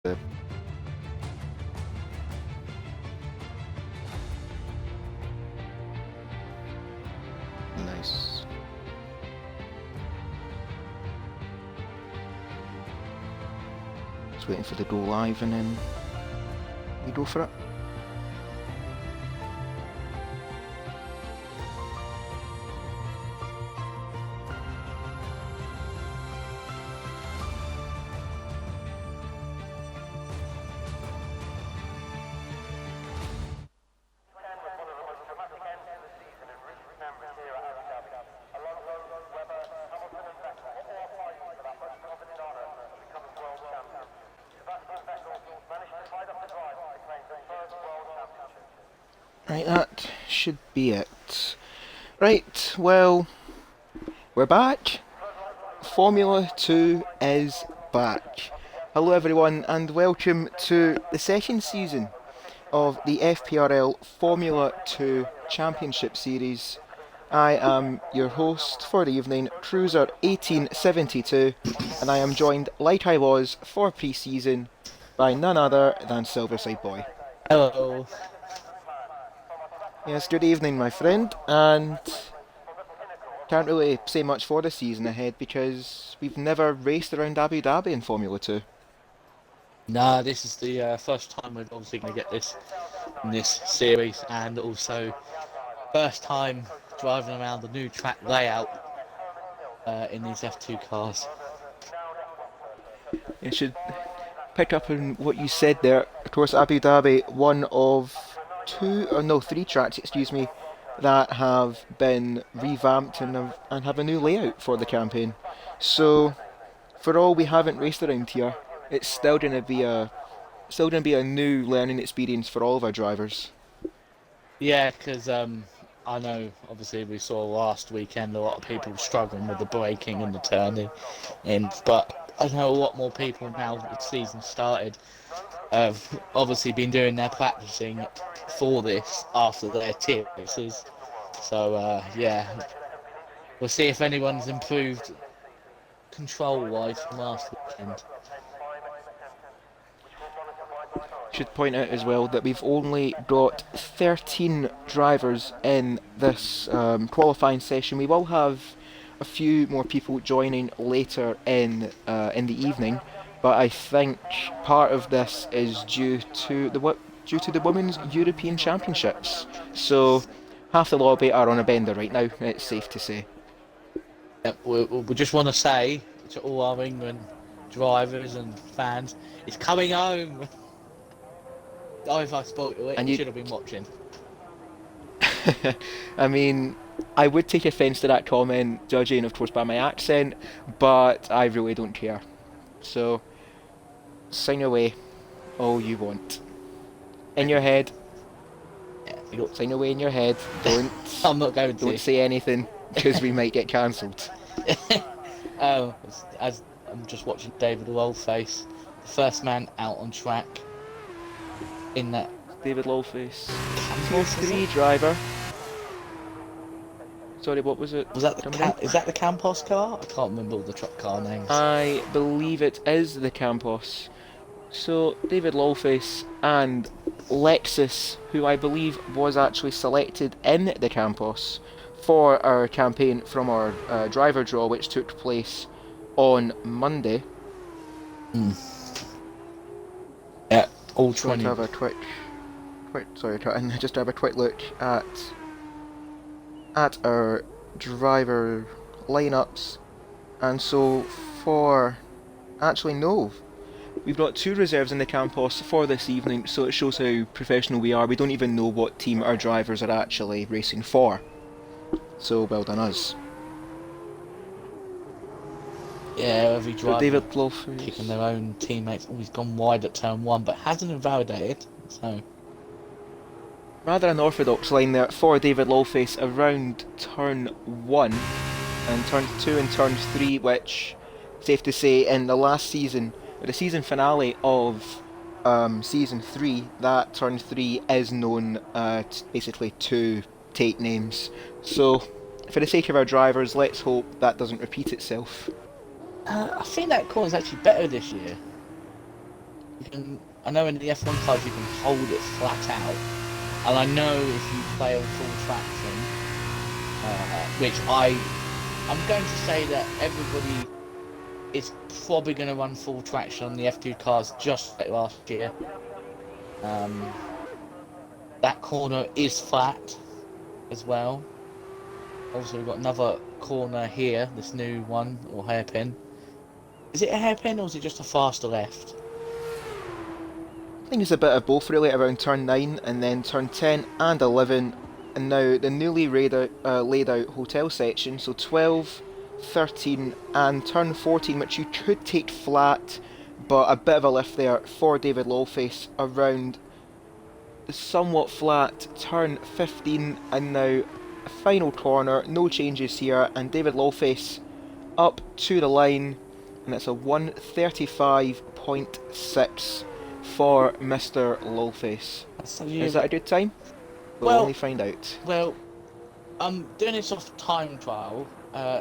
the nice. Just waiting for the go live and then we go for it. Right, that should be it. Right, well, we're back. Formula 2 is back. Hello everyone and welcome to the second season of the FPRL Formula 2 Championship Series. I am your host for the evening, Cruiser 1872, and I am joined, like I was for pre-season, by none other than Silverside Boy. Hello. Yes, good evening, my friend, and can't really say much for the season ahead because we've never raced around Abu Dhabi in Formula 2. Nah, this is the first time we're obviously going to get this in this series, and also first time driving around the new track layout in these F2 cars. You should pick up on what you said there. Of course, Abu Dhabi, one of three tracks, that have been revamped and have a new layout for the campaign. So, for all we haven't raced around here, it's still going to be a new learning experience for all of our drivers. Yeah, because I know obviously we saw last weekend a lot of people struggling with the braking and the turning, but I know a lot more people now that the season started have obviously been doing their practicing for this after their tier races. So yeah, we'll see if anyone's improved control-wise from last weekend. Should point out as well that we've only got 13 drivers in this qualifying session. We will have a few more people joining later in the evening, but I think part of this is due to the Women's European Championships. So half the lobby are on a bender right now. It's safe to say. Yep, we just want to say to all our England drivers and fans, it's coming home. Oh, if I spoiled it, And you you, should have been watching. I mean, I would take offence to that comment, judging, of course, by my accent, but I really don't care. So, sing away all you want. In your head. Yeah, Sing away in your head. Don't I'm not going to. don't say anything, because we might get cancelled. Oh, as I'm just watching David Lowface, the first man out on track in that David Lawface. Campos, T3 driver. Sorry, what was it? Was that Coming in? is that the Campos car? I can't remember all the truck car names. I believe it is the Campos. So, David Lawface and Lexus, who I believe was actually selected in the Campos for our campaign from our driver draw, which took place on Monday. Yeah, all Trying 20. to have a quick look at our driver lineups, and so we've got two reserves in the Campos for this evening, so it shows how professional we are. We don't even know what team our drivers are actually racing for. So well done us. Yeah, every So driver David Lawface picking their own teammates. Oh, he's gone wide at turn 1, but hasn't invalidated. So rather unorthodox line there for David Lawface around turn 1 and turn 2 and turn 3, which, safe to say, in the last season, the season finale of season 3, that turn 3 is known basically to take names. So, for the sake of our drivers, let's hope that doesn't repeat itself. I think that car is actually better this year. I know in the F1 cars you can hold it flat out, and I know if you play on full traction, I'm going to say that everybody is probably going to run full traction on the F2 cars just like last year. That corner is flat as well. Also, we've got another corner here, this new one, or hairpin. Is it a hairpin or is it just a faster left? I think it's a bit of both really around turn 9 and then turn 10 and 11. And now the newly laid out hotel section, so 12, 13 and turn 14, which you could take flat, but a bit of a lift there for David Lawface around the somewhat flat turn 15, and now a final corner, no changes here, and David Lawface up to the line, and it's a 1:35.6 for Mr. Lawface. Is that a good time? We'll only find out. Well, I'm doing this off time trial.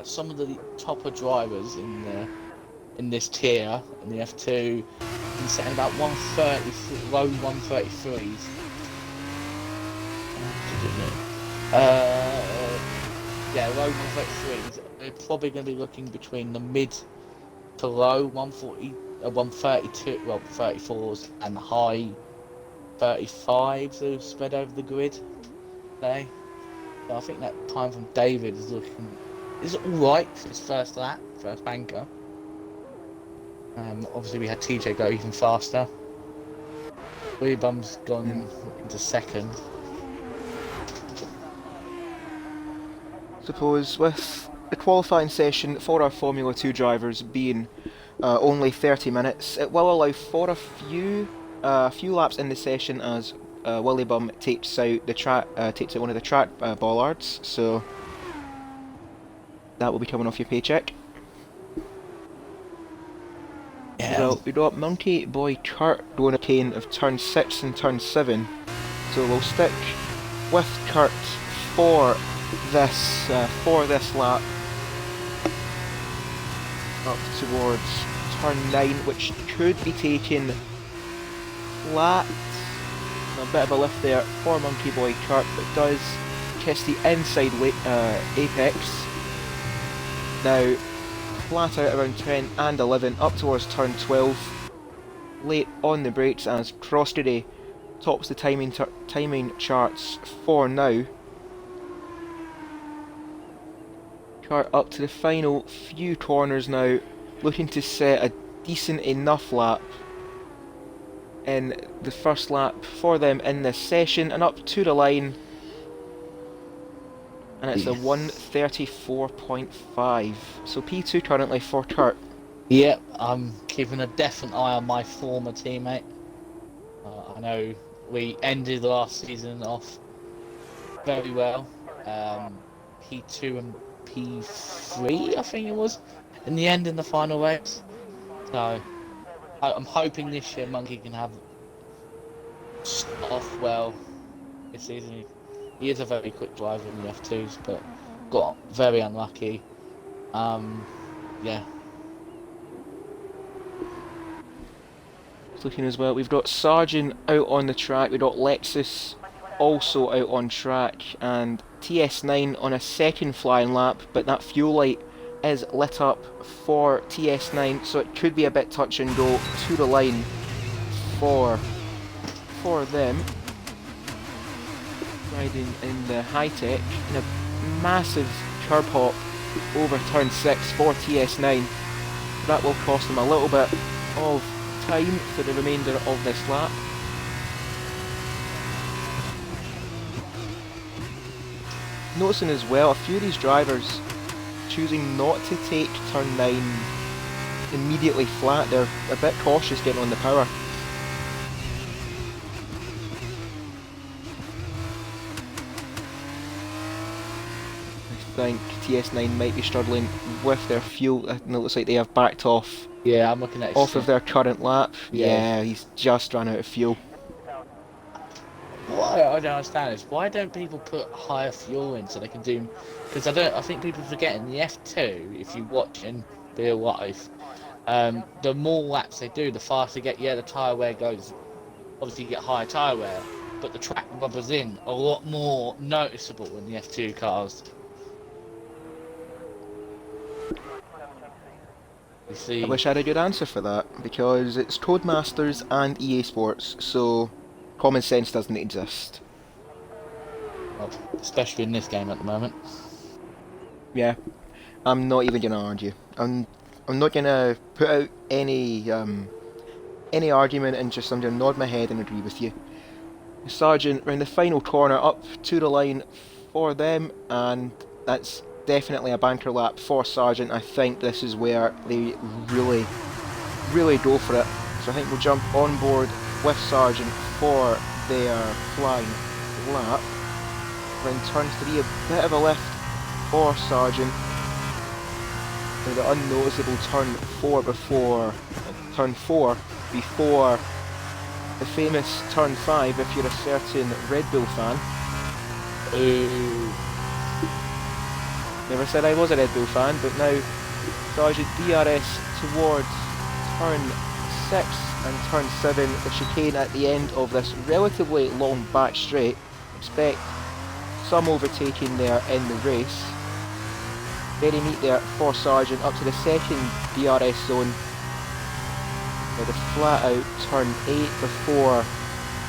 Some of the topper drivers in this tier in the F2 been setting about 130, low 133s. Low 133s. They're probably going to be looking between the mid to low 140, 132, well 34s and high 35s are spread over the grid today. So I think that time from David is alright for his first lap, first banker. Obviously we had TJ go even faster. Weebum's gone into second. Suppose with the qualifying session for our Formula 2 drivers being only 30 minutes, it will allow for a few laps in the session as Willie Bum takes out one of the track bollards, so that will be coming off your paycheck. Yeah. Well, we got Monkey Boy Kurt going a pain of turn 6 and turn 7, so we'll stick with Kurt for this lap up towards turn 9, which could be taken flat. A bit of a lift there for Monkey Boy Kurt, but does kiss the inside apex. Now flat out around 10 and 11 up towards turn 12. Late on the brakes as Crossity tops the timing charts for now. Kurt up to the final few corners now, looking to set a decent enough lap in the first lap for them in this session, and up to the line, and it's a 1:34.5. So P2 currently for Kurt. Yep, I'm keeping a definite eye on my former teammate. I know we ended last season off very well. P2 and P3, I think it was, in the end in the final race. So I'm hoping this year Monkey can have off well this season. He is a very quick driver in the F2s, but got very unlucky. Yeah. Looking as well, we've got Sargent out on the track, we've got Lexus also out on track, and TS9 on a second flying lap, but that fuel light is lit up for TS9, so it could be a bit touch and go to the line for them. Riding in the high-tech in a massive curb hop over turn 6 for TS9. That will cost them a little bit of time for the remainder of this lap. Noticing as well, a few of these drivers choosing not to take turn 9 immediately flat. They're a bit cautious getting on the power. I think TS9 might be struggling with their fuel. It looks like they have backed off. Yeah, I'm looking at off of their current lap. Yeah. Yeah, he's just run out of fuel. What I don't understand is why don't people put higher fuel in so they can do? Because I think people forget in the F2, if you watch in real life, the more laps they do, the faster you get. Yeah, the tyre wear goes. Obviously, you get higher tyre wear, but the track rubbers in a lot more noticeable in the F2 cars. You I see, wish I had a good answer for that, because it's Codemasters and EA Sports, so common sense doesn't exist. well, especially in this game at the moment. Yeah, I'm not even gonna argue. I'm not gonna put out any argument and just I'm gonna nod my head and agree with you. Sargent round the final corner up to the line for them, and that's definitely a banker lap for Sargent. I think this is where they really go for it. So I think we'll jump on board with Sargent for their flying lap. Then turn 3, a bit of a lift for Sargent. Now the unnoticeable turn 4 before the famous turn 5 if you're a certain Red Bull fan. Ooh. Never said I was a Red Bull fan, but now Sargent DRS towards turn 6 and turn 7, the chicane at the end of this relatively long back straight. Expect some overtaking there in the race. Very neat there for Sargent up to the second DRS zone. Now the flat out turn 8 before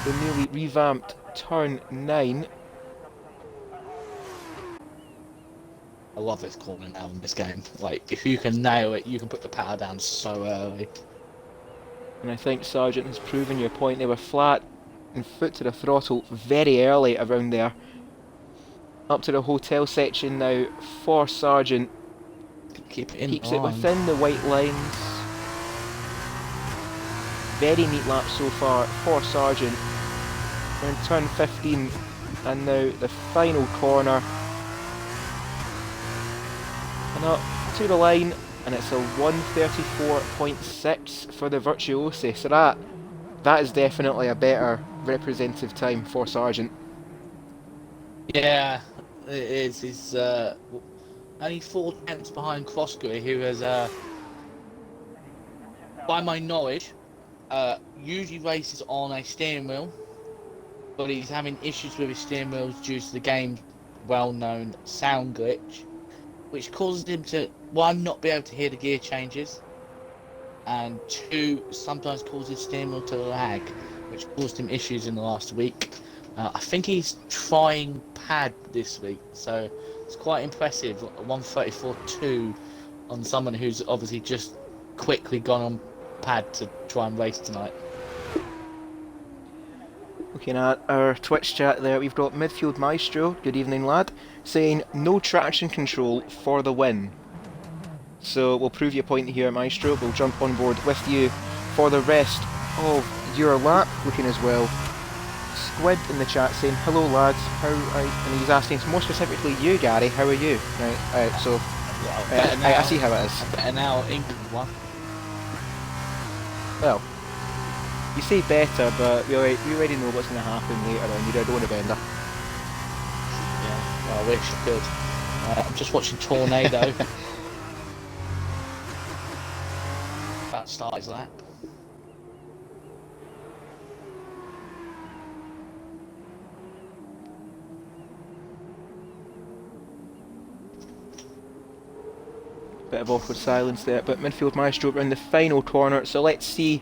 the newly revamped turn 9. I love this corner now in this game. Like, if you can nail it, you can put the power down so early. And I think Sargent has proven your point. They were flat and foot to the throttle very early around there. Up to the hotel section now for Sargent. Keep it in Keeps line. it within the white lines. Very neat lap so far for Sargent. We're in turn 15 and now the final corner. And up to the line, and it's a 1:34.6 for the Virtuosi. So that is definitely a better representative time for Sargent. Yeah, it is. He's only 4 tenths behind Croskery, who has, by my knowledge, usually races on a steering wheel, but he's having issues with his steering wheels due to the game's well-known sound glitch, which causes him to, 1, not be able to hear the gear changes, and 2, sometimes causes steering wheel to lag, which caused him issues in the last week. I think he's trying pad this week, so it's quite impressive. 1:34.2 on someone who's obviously just quickly gone on pad to try and race tonight. Looking at our Twitch chat there, we've got Midfield Maestro, good evening lad, saying no traction control for the win. So we'll prove your point here, Maestro. We'll jump on board with you for the rest of your lap. Looking as well, Squid in the chat saying hello lads, and he's asking more specifically you, Gary, how are you? Right, so I see how it is. Better now, England won. Well, you say better, but we already know what's going to happen later on. You don't want to bender. Yeah, well, I wish I could. I'm just watching Tornado. About to start his lap. Bit of awkward silence there, but Midfield Maestro around the final corner, so let's see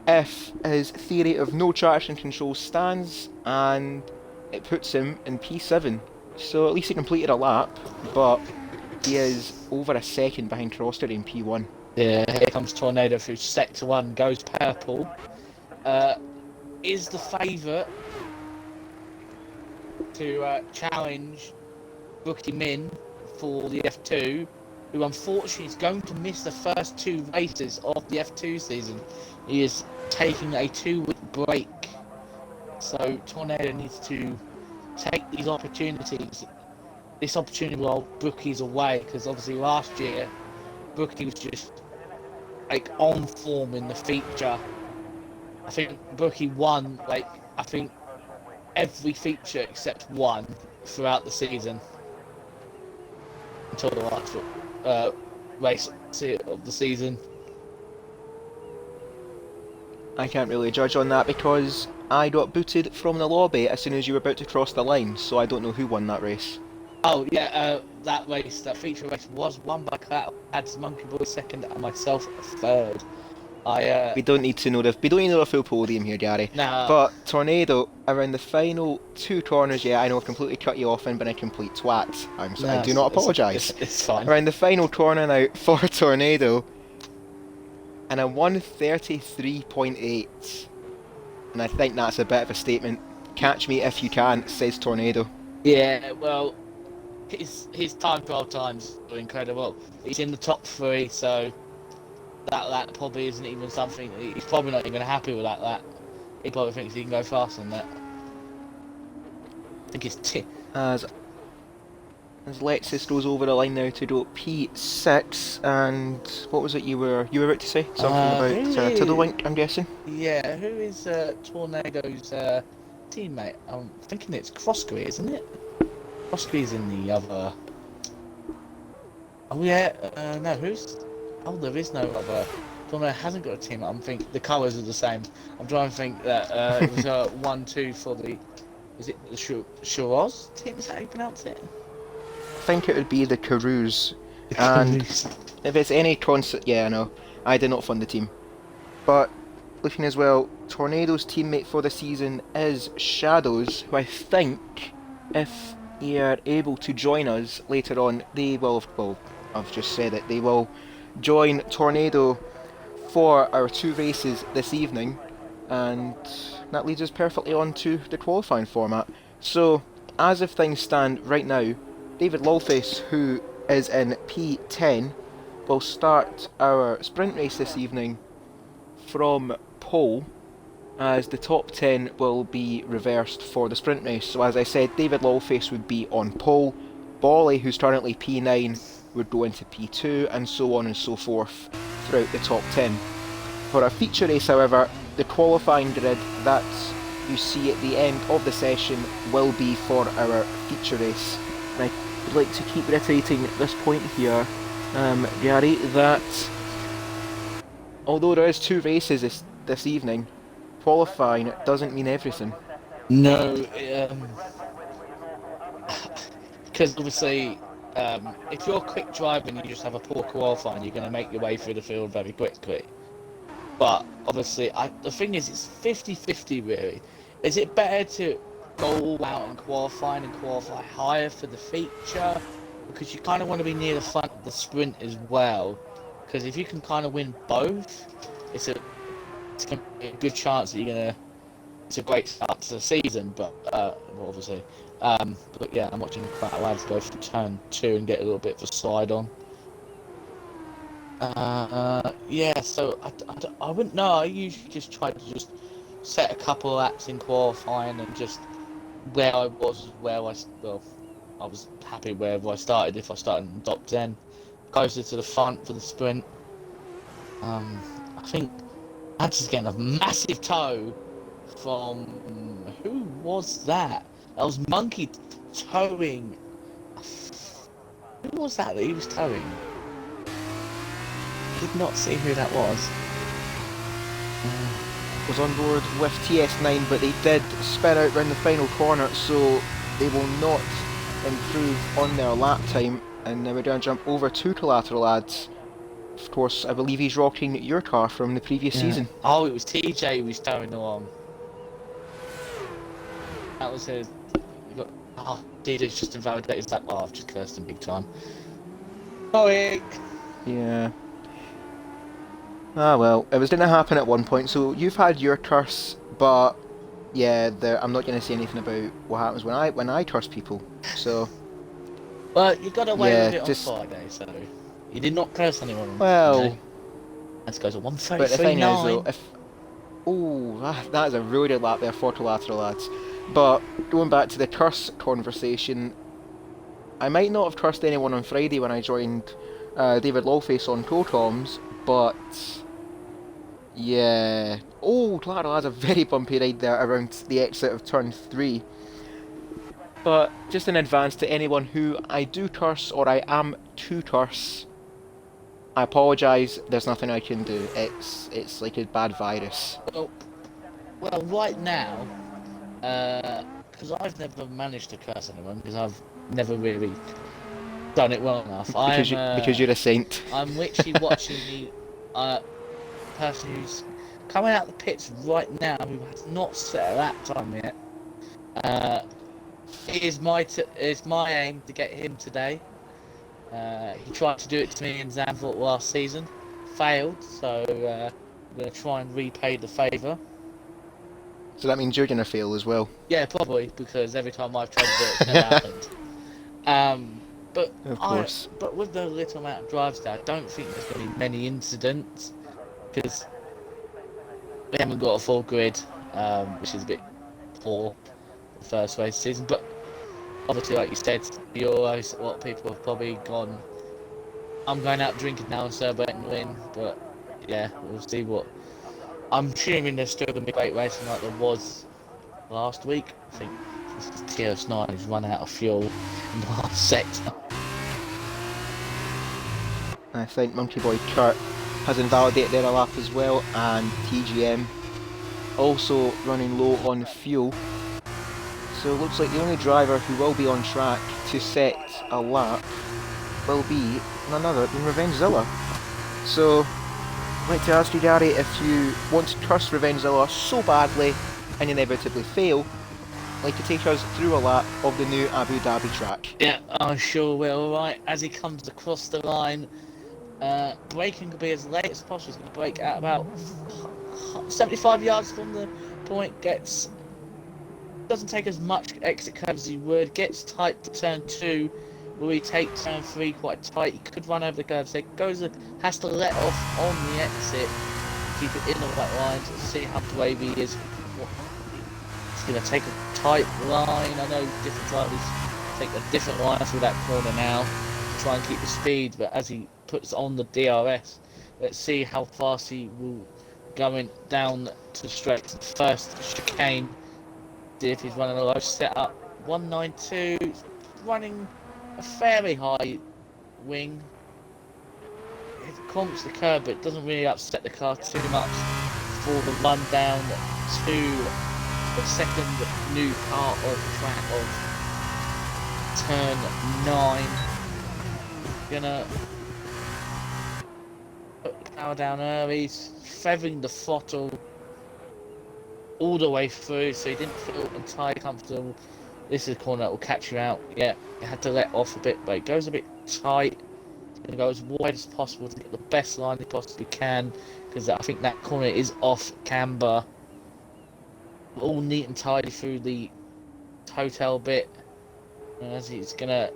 if his theory of no traction control stands, and it puts him in P7. So at least he completed a lap, but he is over a second behind Croster in P1. Yeah, here comes Tornado through Sector 1, goes purple. Is the favourite to challenge Rookie Min for the F2, who unfortunately is going to miss the first 2 races of the F2 season. He is taking a 2-week break. So Tornado needs to take these opportunities. This opportunity while Brookie's away, because obviously last year Brookie was just like on form in the feature. I think Brookie won I think every feature except one throughout the season until the last race of the season. I can't really judge on that because I got booted from the lobby as soon as you were about to cross the line, so I don't know who won that race. Oh yeah, that race, that feature race, was won by Clad's Monkey Boy second and myself third. We don't need to know the full podium here, Gary. Now, But Tornado around the final two corners. Yeah, I know I've completely cut you off and been a complete twat. I do not apologise. It's fine. Around the final corner now for Tornado, and a 1:33.8, and I think that's a bit of a statement. Catch me if you can, says Tornado. Yeah, well, his time trial times are incredible. He's in the top three, so that probably isn't even something. He's probably not even happy with that. He probably thinks he can go faster than that. I think it's As Lexus goes over the line now to go P6, and what was it you were about to say? Something about Tiddlewink, I'm guessing? Yeah, who is Tornado's teammate? I'm thinking it's Crossgree, isn't it? Crossgree's in the other... Oh yeah, no, who's... Oh, there is no other... Tornado hasn't got a team. I'm thinking the colours are the same. I'm trying to think that it was 1-2 for the... Is it the Shiraz team? Is that how you pronounce it? I think it would be the Carews, and if it's any concert, yeah, I know, I did not fund the team. But looking as well, Tornado's teammate for the season is Shadows, who I think, if they are able to join us later on, they will, well, I've just said it, they will join Tornado for our two races this evening, and that leads us perfectly on to the qualifying format. So, as of things stand right now, David Lawface, who is in P10, will start our sprint race this evening from pole, as the top 10 will be reversed for the sprint race. So as I said, David Lawface would be on pole, Bolly, who's currently P9, would go into P2, and so on and so forth throughout the top 10. For our feature race, however, the qualifying grid that you see at the end of the session will be for our feature race. And I would like to keep reiterating this point here, Gary, that although there is two races this evening, qualifying doesn't mean everything. No, because obviously, if you're a quick driver and you just have a poor qualifying, you're going to make your way through the field very quickly. But obviously, the thing is, it's 50-50 really. Is it better to go all out and qualify higher for the feature? Because you kind of want to be near the front of the sprint as well. Because if you can kind of win both, it's going to be a good chance that you're going to... It's a great start to the season, but well, obviously. But yeah, I'm watching quite a lads go for turn 2 and get a little bit of a slide on. Yeah, so I wouldn't know. I usually just try to just set a couple of laps in qualifying and just where I was, I was happy wherever I started. If I started in the top 10, closer to the front for the sprint. I think that's just getting a massive tow from who was that? That was Monkey towing. Who was that he was towing? Did not see who that was. Was on board with TS9, but they did spin out round the final corner, so they will not improve on their lap time. And now we're going to jump over to Collateral Lads. Of course, I believe he's rocking your car from the previous season. Oh, it was TJ who was towing along. That was his. Oh, DJ's just invalidated that. Oh, I've just cursed him big time. Sorry. Yeah. Ah well, it was going to happen at one point, so you've had your curse, but yeah, I'm not going to say anything about what happens when I curse people, so... Well, you got away with it on Friday, so... You did not curse anyone. Well... You know? That goes at 133.9. But the thing is, though, if... Oh, that is a really good lap there for Collateral Lads. But, going back to the curse conversation, I might not have cursed anyone on Friday when I joined David Lawface on Protoms, but... Yeah. Oh, Collateral has a very bumpy ride there around the exit of turn 3. But just in advance to anyone who I do curse or I am to curse, I apologise. There's nothing I can do. It's like a bad virus. Well, right now, because I've never managed to curse anyone, because I've never really done it well enough. Because you're a saint. I'm literally watching the person who's coming out the pits right now, who has not set a lap time yet. It is my aim to get him today. He tried to do it to me in Zandvoort last season, failed. So I'm gonna try and repay the favour. So that means you're gonna fail as well. Yeah, probably, because every time I've tried to do it, it's never happened. But Of course. but with the little amount of drives there, I don't think there's going to be many incidents, because we haven't got a full grid, which is a bit poor the first race of the season. But obviously, like you said, the Euros, a lot of people have probably gone, I'm going out drinking now and celebrating the win. But yeah, we'll see what. I'm assuming there's still going to be great racing like there was last week. I think TS9 has run out of fuel in the last sector. I think Monkey Boy Kurt has invalidated their lap as well, and TGM also running low on fuel. So it looks like the only driver who will be on track to set a lap will be none other than Revengezilla. So I'd like to ask you, Gary, if you want to trust Revengezilla so badly and inevitably fail, like to take us through a lap of the new Abu Dhabi track. Yeah, I sure will. Right, as he comes across the line, braking could be as late as possible. He's going to brake at about 75 yards from the point. Doesn't take as much exit curve as he would. Gets tight to turn 2. Will he take turn 3 quite tight? He could run over the curve. So has to let off on the exit. Keep it in the right lines and see how brave he is. He's going to take a tight line. I know different drivers take a different line through that corner now to try and keep the speed, but as he puts on the DRS, let's see how fast he will going down to the straight. First chicane, see if he's running a low setup. 192, running a fairly high wing. It clumps the curb, but it doesn't really upset the car too much for the run down to the second new part of the track of turn 9. Gonna put the power down early, he's feathering the throttle all the way through, so he didn't feel entirely comfortable. This is a corner that will catch you out. Yeah, you had to let off a bit, but it goes a bit tight. He's gonna go as wide as possible to get the best line he possibly can, because I think that corner is off camber. All neat and tidy through the hotel bit, and as he's gonna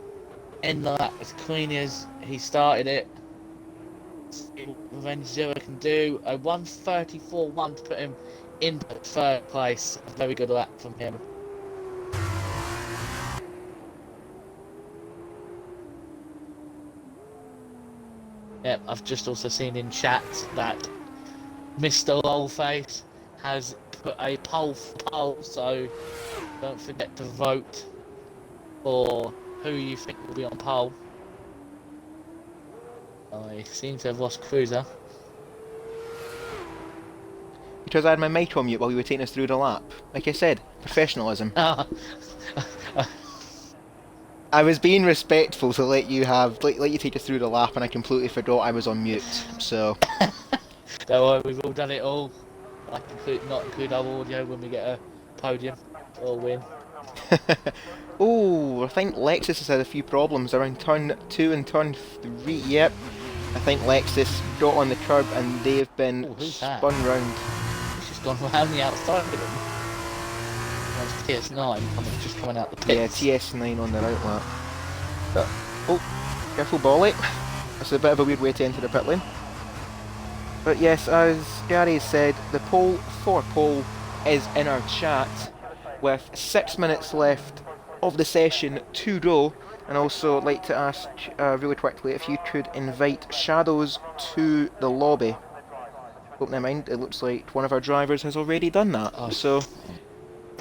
end the lap as clean as he started it. See what Revengezilla can do. A 1:34.1 to put him in third place. A very good lap from him. Yep, I've just also seen in chat that Mr. Lolface has put a poll, so don't forget to vote for who you think will be on pole. I seem to have lost Cruiser. Because I had my mic on mute while you were taking us through the lap. Like I said, professionalism. I was being respectful to let you take us through the lap, and I completely forgot I was on mute. So don't worry, we've all done it all. I not include our audio when we get a podium or win. Oh, I think Lexus has had a few problems around turn 2 and turn 3. Yep, I think Lexus got on the curb and they've been spun round. It's just gone round the outside of them. That's TS9 just coming out the pits. Yeah, TS9 on the right lap. But, oh, careful Bolly. That's a bit of a weird way to enter the pit lane. But yes, as Gary said, the poll for pole is in our chat with 6 minutes left of the session to go. And also I'd like to ask really quickly if you could invite Shadows to the lobby. Oh, never mind, it looks like one of our drivers has already done that. Oh. So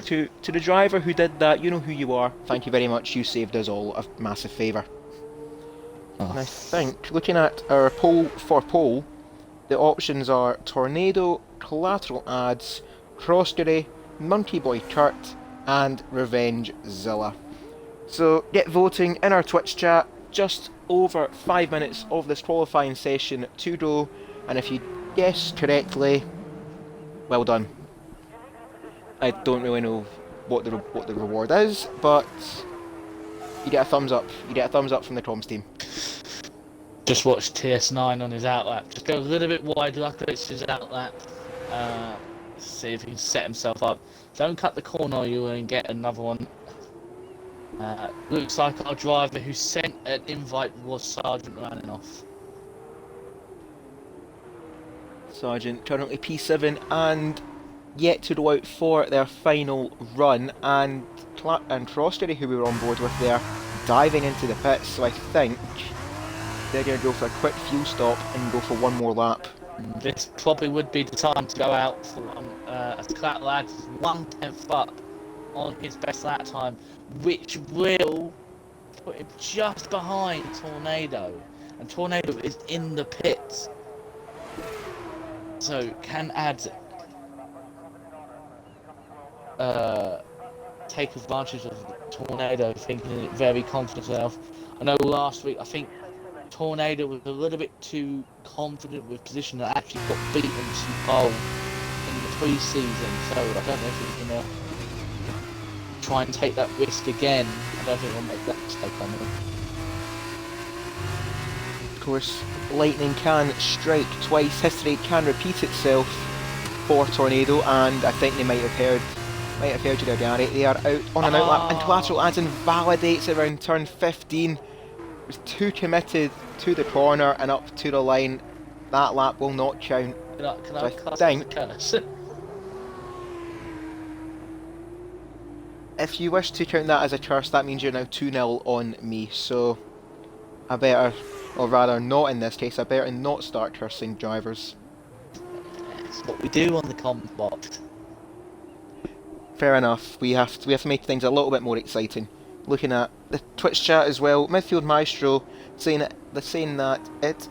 to the driver who did that, you know who you are. Thank you very much, you saved us all a massive favour. Oh. And I think, looking at our pole, the options are Tornado, Collateral Ads, Crossjury, Monkey Boy Turt, and Revenge Zilla. So get voting in our Twitch chat. Just over 5 minutes of this qualifying session to go, and if you guess correctly, well done. I don't really know what the reward is, but you get a thumbs up. You get a thumbs up from the comms team. Just watch TS9 on his outlap. Just go a little bit wide, luckily it's his outlap. See if he can set himself up. Don't cut the corner, you will get another one. Looks like our driver who sent an invite was Sergeant Raninoff. Sergeant currently P7 and yet to go out for their final run, and Crossjury, who we were on board with there, diving into the pits, so I think they're going to go for a quick fuel stop and go for one more lap. This probably would be the time to go out for as Clat Lads is 1/10 up on his best lap time, which will put him just behind Tornado, and Tornado is in the pits. So can Ads take advantage of Tornado, thinking it very confident himself. I know last week I think Tornado was a little bit too confident with position that actually got beaten to pole in the pre-season, so I don't know if he's going to try and take that risk again. I don't think he'll make that mistake on him. Of course, lightning can strike twice, history can repeat itself for Tornado, and I think they might have heard you there, Gary. They are out on an outlap, and Collateral Ads invalidates around turn 15. Was too committed to the corner and up to the line. That lap will not count. Can I class think as a curse? if you wish to count that as a curse, that means you're now 2-0 on me. So I better, or rather not in this case, I better not start cursing drivers. It's what we do on the comms box. Fair enough. We have to make things a little bit more exciting. Looking at the Twitch chat as well, Midfield Maestro saying that it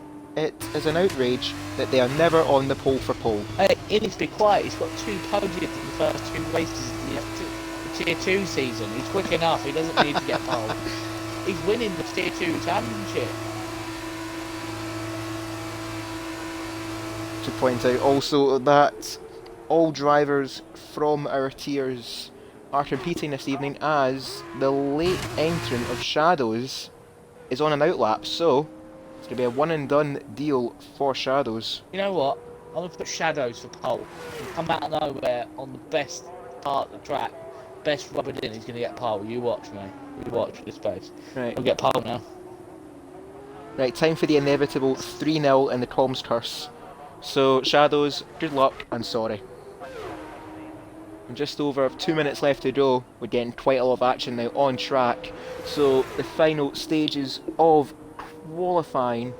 is an outrage that they are never on the pole for pole. Hey, he needs to be quiet. He's got 2 podiums in the first 2 races in the Tier 2 season. He's quick enough. He doesn't need to get pole. He's winning the Tier 2 championship. To point out also that all drivers from our tiers are competing this evening, as the late entrant of Shadows is on an outlap, so it's going to be a one and done deal for Shadows. You know what? I'm going to put Shadows for pole. He'll come out of nowhere on the best part of the track, best rubbered in, he's going to get pole. You watch, mate. You watch this space. Right. He'll get pole now. Right, time for the inevitable 3-0 in the comms curse. So, Shadows, good luck and sorry. And just over 2 minutes left to go. We're getting quite a lot of action now on track. So the final stages of qualifying.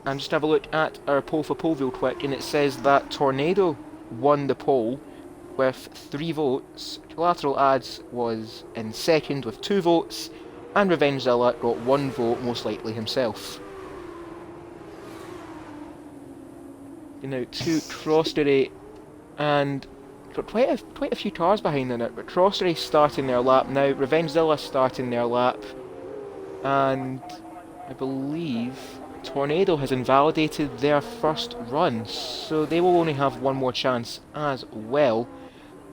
And just have a look at our pole for pole real quick, and it says that Tornado won the pole with 3 votes. Collateral Ads was in second with 2 votes, and Revenge Zilla got 1 vote, most likely himself. Now to Crossjury, and got quite a few cars behind in it, but Crossjury starting their lap now, Revenge Zilla starting their lap, and I believe Tornado has invalidated their first run, so they will only have 1 more chance as well.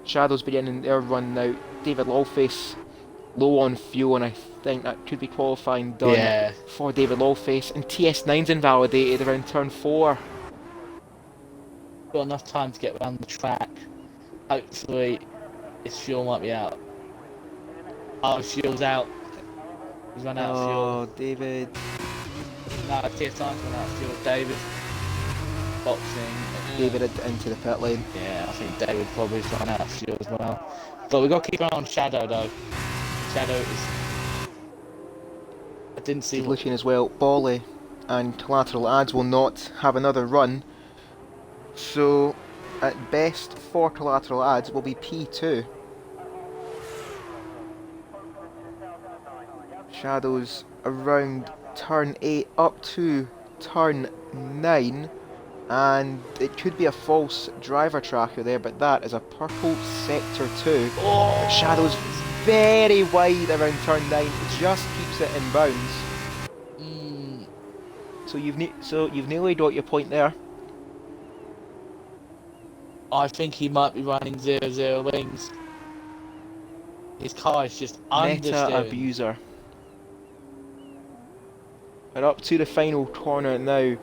Shadows beginning their run now. David Lawface low on fuel, and I think that could be qualifying done for David Lawface, and TS9's invalidated around turn 4. Got enough time to get around the track. Hopefully his fuel might be out. Oh, his fuel's out. He's run out of fuel. Oh, David. No, TS9's run out of fuel. David boxing. David into the pit lane. Yeah, I think David probably run out of fuel as well. But we've got to keep an eye on Shadow though. Shadow is... I didn't see... Looking as well, Bolly and Collateral Ads will not have another run. So, at best for Collateral Ads will be P2. Shadows around turn 8 up to turn 9, and it could be a false driver tracker there, but that is a purple sector 2. But Shadow's very wide around turn 9, just keeps it in bounds. So you've nearly got your point there. I think he might be running 0-0 wings. His car is just Meta understeering. abuser. We're up to the final corner now.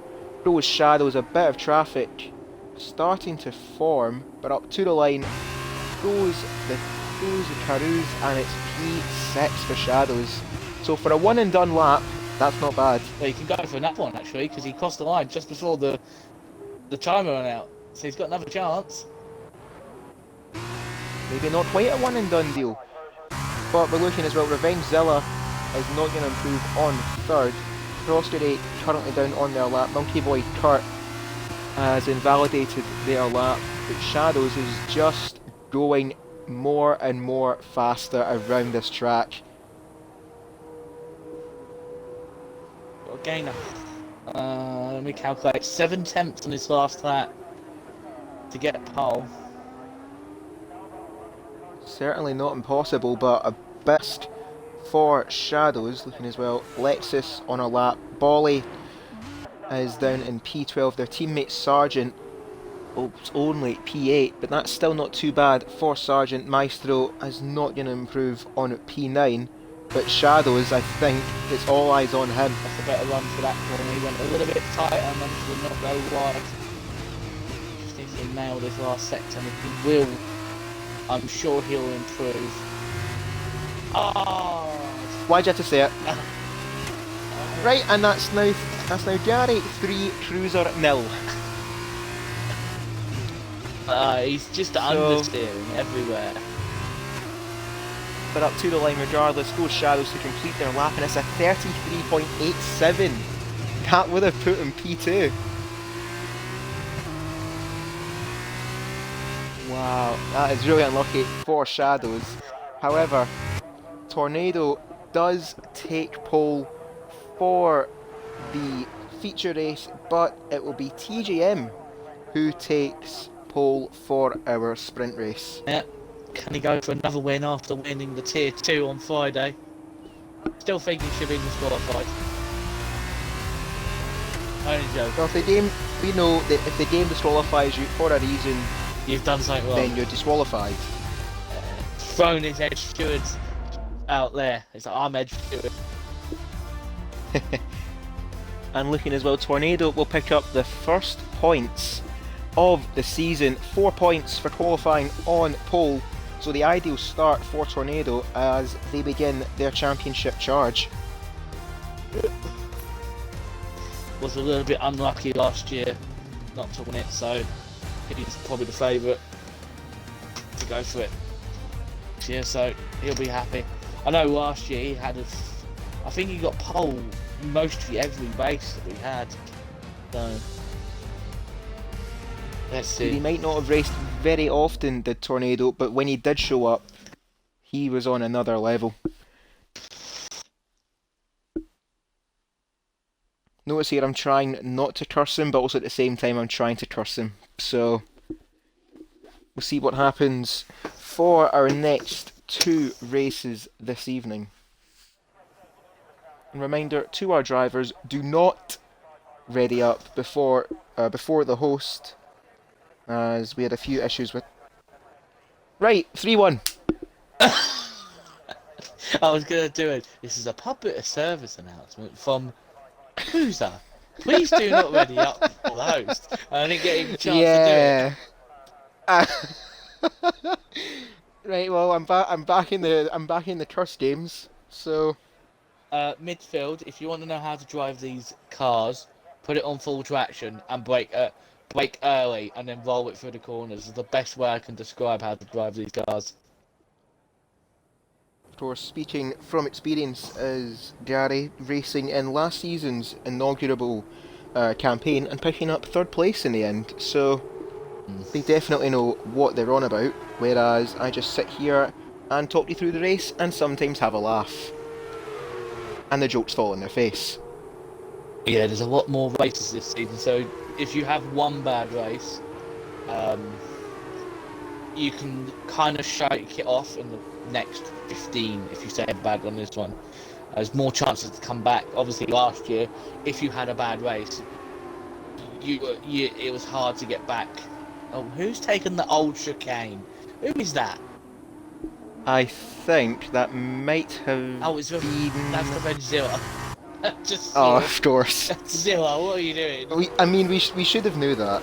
Those Shadows, a bit of traffic starting to form, but up to the line goes the Caroos, and it's P6 for Shadows. So for a one and done lap, that's not bad. Well, you can go for another one actually, because he crossed the line just before the timer ran out. So he's got another chance. Maybe not quite a one and done deal. But we're looking as well, Revenge Zilla is not going to improve on third. Frosted 8 currently down on their lap. Monkey Boy Kurt has invalidated their lap, but Shadows is just going more and more faster around this track. Again, let me calculate. 7 tenths on his last lap to get a pole. Certainly not impossible, but a best for Shadows. Looking as well, Lexus on a lap. Bolly is down in P12. Their teammate Sargent, it's only P8, but that's still not too bad for Sargent. Maestro is not going to improve on P9, but Shadows, I think, it's all eyes on him. That's a better run for that corner. He went a little bit tighter and managed to not go wide. Just needs to nail this last sector, and if he will, I'm sure he'll improve. Oh! Why'd you have to say it? Right, and that's now Gary 3, Cruiser 0. He's just understeering everywhere. But up to the line regardless, those Shadows to complete their lap, and it's a 33.87. That would have put him P2. Wow, that is really unlucky for Shadows. However, Tornado does take pole for the feature race, but it will be TGM who takes pole for our sprint race. Yeah. Can he go for another win after winning the Tier 2 on Friday? Still think he should be disqualified. Only joke. Well, if the game, we know that if the game disqualifies you for a reason, you've done something wrong. Then you're disqualified. Thrown his edge stewards out there. It's like, I'm edge steward. And looking as well, Tornado will pick up the first points of the season. 4 points for qualifying on pole. So the ideal start for Tornado as they begin their championship charge. Was a little bit unlucky last year not to win it, so he's probably the favourite to go for it this year, so he'll be happy. I know last year he had I think he got pole mostly every race that we had, so let's see. He might not have raced very often, the Tornado, but when he did show up, he was on another level. Notice here I'm trying not to curse him, but also at the same time I'm trying to curse him. So, we'll see what happens for our next 2 races this evening. And reminder to our drivers, do not ready up before the host, as we had a few issues with... Right, 3-1. I was going to do it. This is a public service announcement from Cruiser. Please do not ready up for the host. I didn't get even a chance to do it. Right, well, I'm back in the curse games. So, midfield. If you want to know how to drive these cars, put it on full traction and brake early, and then roll it through the corners. Is the best way I can describe how to drive these cars. of course, speaking from experience as Gary, racing in last season's inaugural campaign and picking up 3rd place in the end. So they definitely know what they're on about, whereas I just sit here and talk you through the race and sometimes have a laugh. And the jokes fall in their face. Yeah, there's a lot more races this season. So if you have one bad race, you can kind of shake it off in the next 15 if you say a bad one this one. There's more chances to come back. Obviously, last year, if you had a bad race, it was hard to get back. Oh, who's taken the old chicane? Who is that? I think that might have Oh, it's been... that's Revenge Zero. Just Oh, Zero. of course. Zero, what are you doing? I mean, we should have knew that.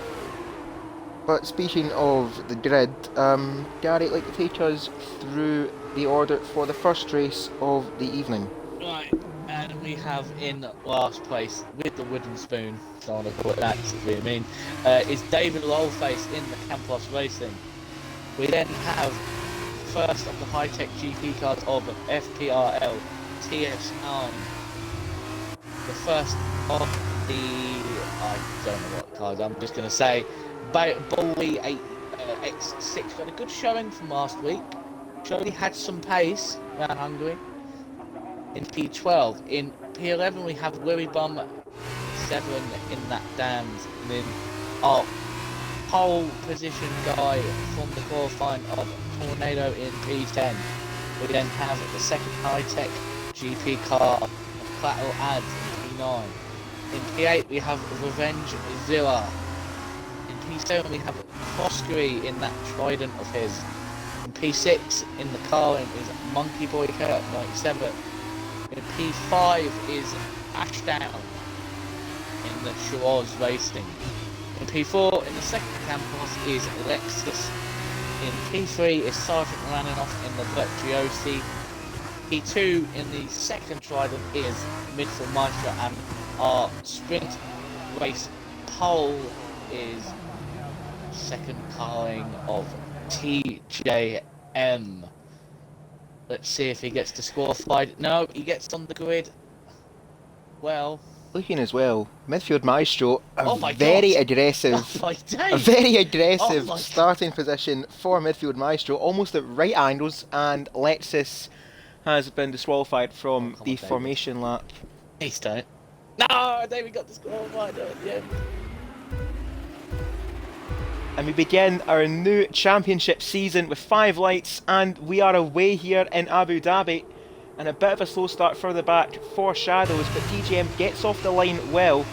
But speaking of the grid, Gary, like to take us through the order for the first race of the evening. Right, and we have in last place with the wooden spoon, so I want to call it that, is what I mean, is David Lowface in the Campos Racing. We then have first of the high-tech GP cars of FPRL TS9. The first of the, I don't know what cars, I'm just going to say, Bowie X6 got a good showing from last week. Surely had some pace around Hungary. In P12. In P11 we have Willy Bum 7 in that dams. And then our pole position guy from the qualifying of Tornado in P10. We then have the second high-tech GP car of Collateral Ads in P9. In P8 we have Revenge Zilla. In P7 we have Foskery in that trident of his. In P6 in the car is Monkey Boy Kurt 97. In P5 is Ashdown in the Shiraz Racing. In P4 in the second campus is Lexus. In P3 is Sergeant Rananoff in the Virtuosi. P2 in the second trident is Midfield Maestro, and our sprint race pole is second carring of TJM. Let's see if he gets disqualified. No, he gets on the grid. Well, Looking as well, Midfield Maestro, Oh very God. aggressive, my a days. very aggressive Oh my starting position for Midfield Maestro, almost at right angles, and Lexus has been disqualified from come on, the David. formation lap. Please don't. No, David got disqualified at the end. And we begin our new championship season with 5 lights, and we are away here in Abu Dhabi. And a bit of a slow start further back for Shadows, but TGM gets off the line well.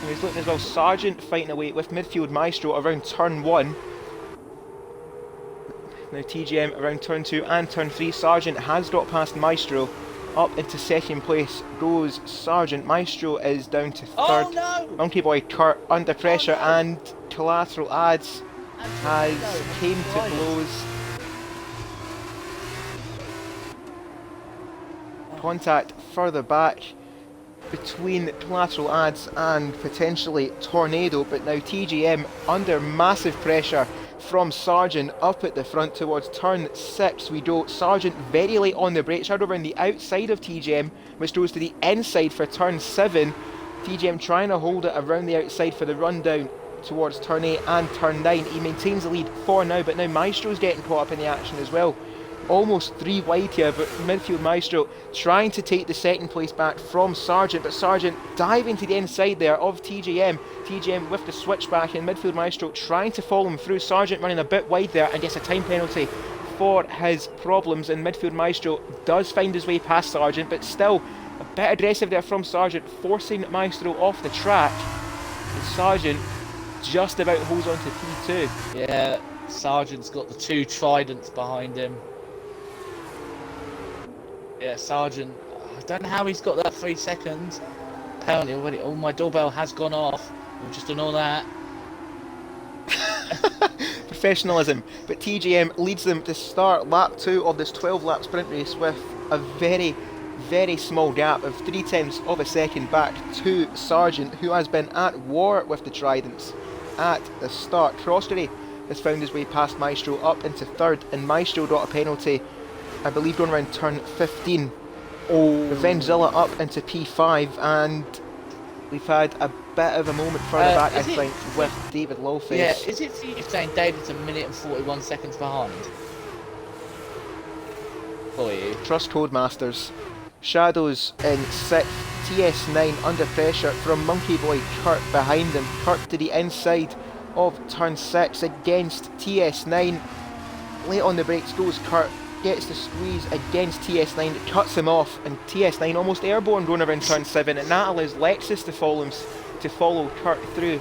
And he's looking as well, Sargent fighting away with Midfield Maestro around turn 1. Now TGM around turn 2 and turn 3. Sargent has got past Maestro. Up into second place goes Sargent. Maestro is down to third. Oh no! Monkey Boy Kurt under pressure, no. and Collateral Ads has came to blows. Contact further back between Collateral Ads and potentially Tornado, but now TGM under massive pressure from Sargent up at the front towards turn 6 we go. Sargent very late on the brakes, right around the outside of TGM, which goes to the inside for turn 7. TGM trying to hold it around the outside for the rundown towards turn 8 and turn 9. He maintains the lead for now, but now Maestro's getting caught up in the action as well. Almost 3 wide here, but Midfield Maestro trying to take the second place back from Sargent, but Sargent diving to the inside there of TGM. TGM with the switchback, and Midfield Maestro trying to follow him through. Sargent running a bit wide there and gets a time penalty for his problems, and Midfield Maestro does find his way past Sargent, but still a bit aggressive there from Sargent, forcing Maestro off the track. And Sargent just about holds on to P2. Yeah, Sargent's got the 2 tridents behind him. Yeah, Sargent, I don't know how he's got that 3 seconds. Apparently already, oh, my doorbell has gone off. We'll just ignore that. Professionalism, but TGM leads them to start lap 2 of this 12 lap sprint race with a very, very small gap of 0.3 of a second back to Sargent, who has been at war with the Tridents at the start. Croskery has found his way past Maestro up into third, and Maestro got a penalty, I believe, going around turn 15. Revengezilla up into P5, and we've had a bit of a moment further back, I think, with David Lowface. Yeah, is it for you saying David's a minute and 41 seconds behind? For you. Trust Codemasters. Shadows in 6th, TS9 under pressure from Monkey Boy Kurt behind him. Kurt to the inside of turn 6 against TS9. Late on the brakes goes Kurt, gets the squeeze against TS9, it cuts him off, and TS9 almost airborne going around turn 7, and that allows Lexus to follow Kurt through.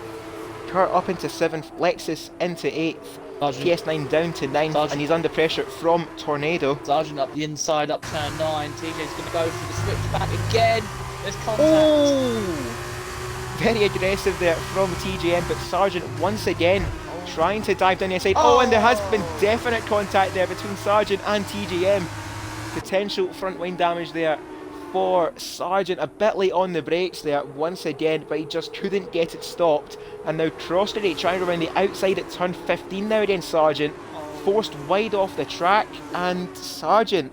Kurt up into 7th, Lexus into 8th, TS9 down to 9th, and he's under pressure from Tornado. Sargent up the inside, up turn 9, TJ's going to go for the switch back again, there's contact. Oh! Very aggressive there from TJM, but Sargent once again trying to dive down the inside. Oh, and there has been definite contact there between Sargent and TJM. Potential front wing damage there for Sargent. A bit late on the brakes there once again, but he just couldn't get it stopped. And now Trostery trying to run the outside at turn 15 now against Sargent. Forced wide off the track, and Sargent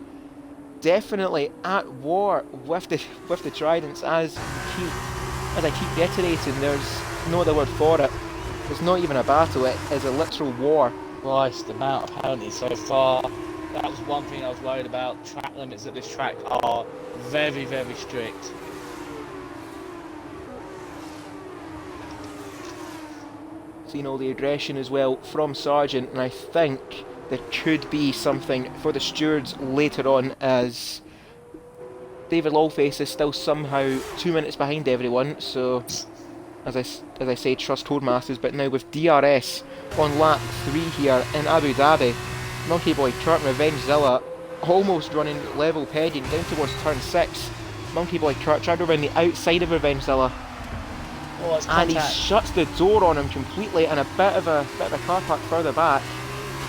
definitely at war with the Tridents, as I keep reiterating. There's no other word for it. It's not even a battle, it is a literal war. Christ, the amount of penalties so far. That was one thing I was worried about. Track limits at this track are very, very strict. Seeing all the aggression as well from Sargent, and I think there could be something for the stewards later on, as David Lawface is still somehow 2 minutes behind everyone, so as I say, trust Codemasters. But now with DRS on lap 3 here in Abu Dhabi, Monkey Boy Kurt and Revengezilla almost running level pegging down towards turn 6. Monkey Boy Kurt tried to run the outside of Revengezilla, and he shuts the door on him completely, and a bit of a car park further back.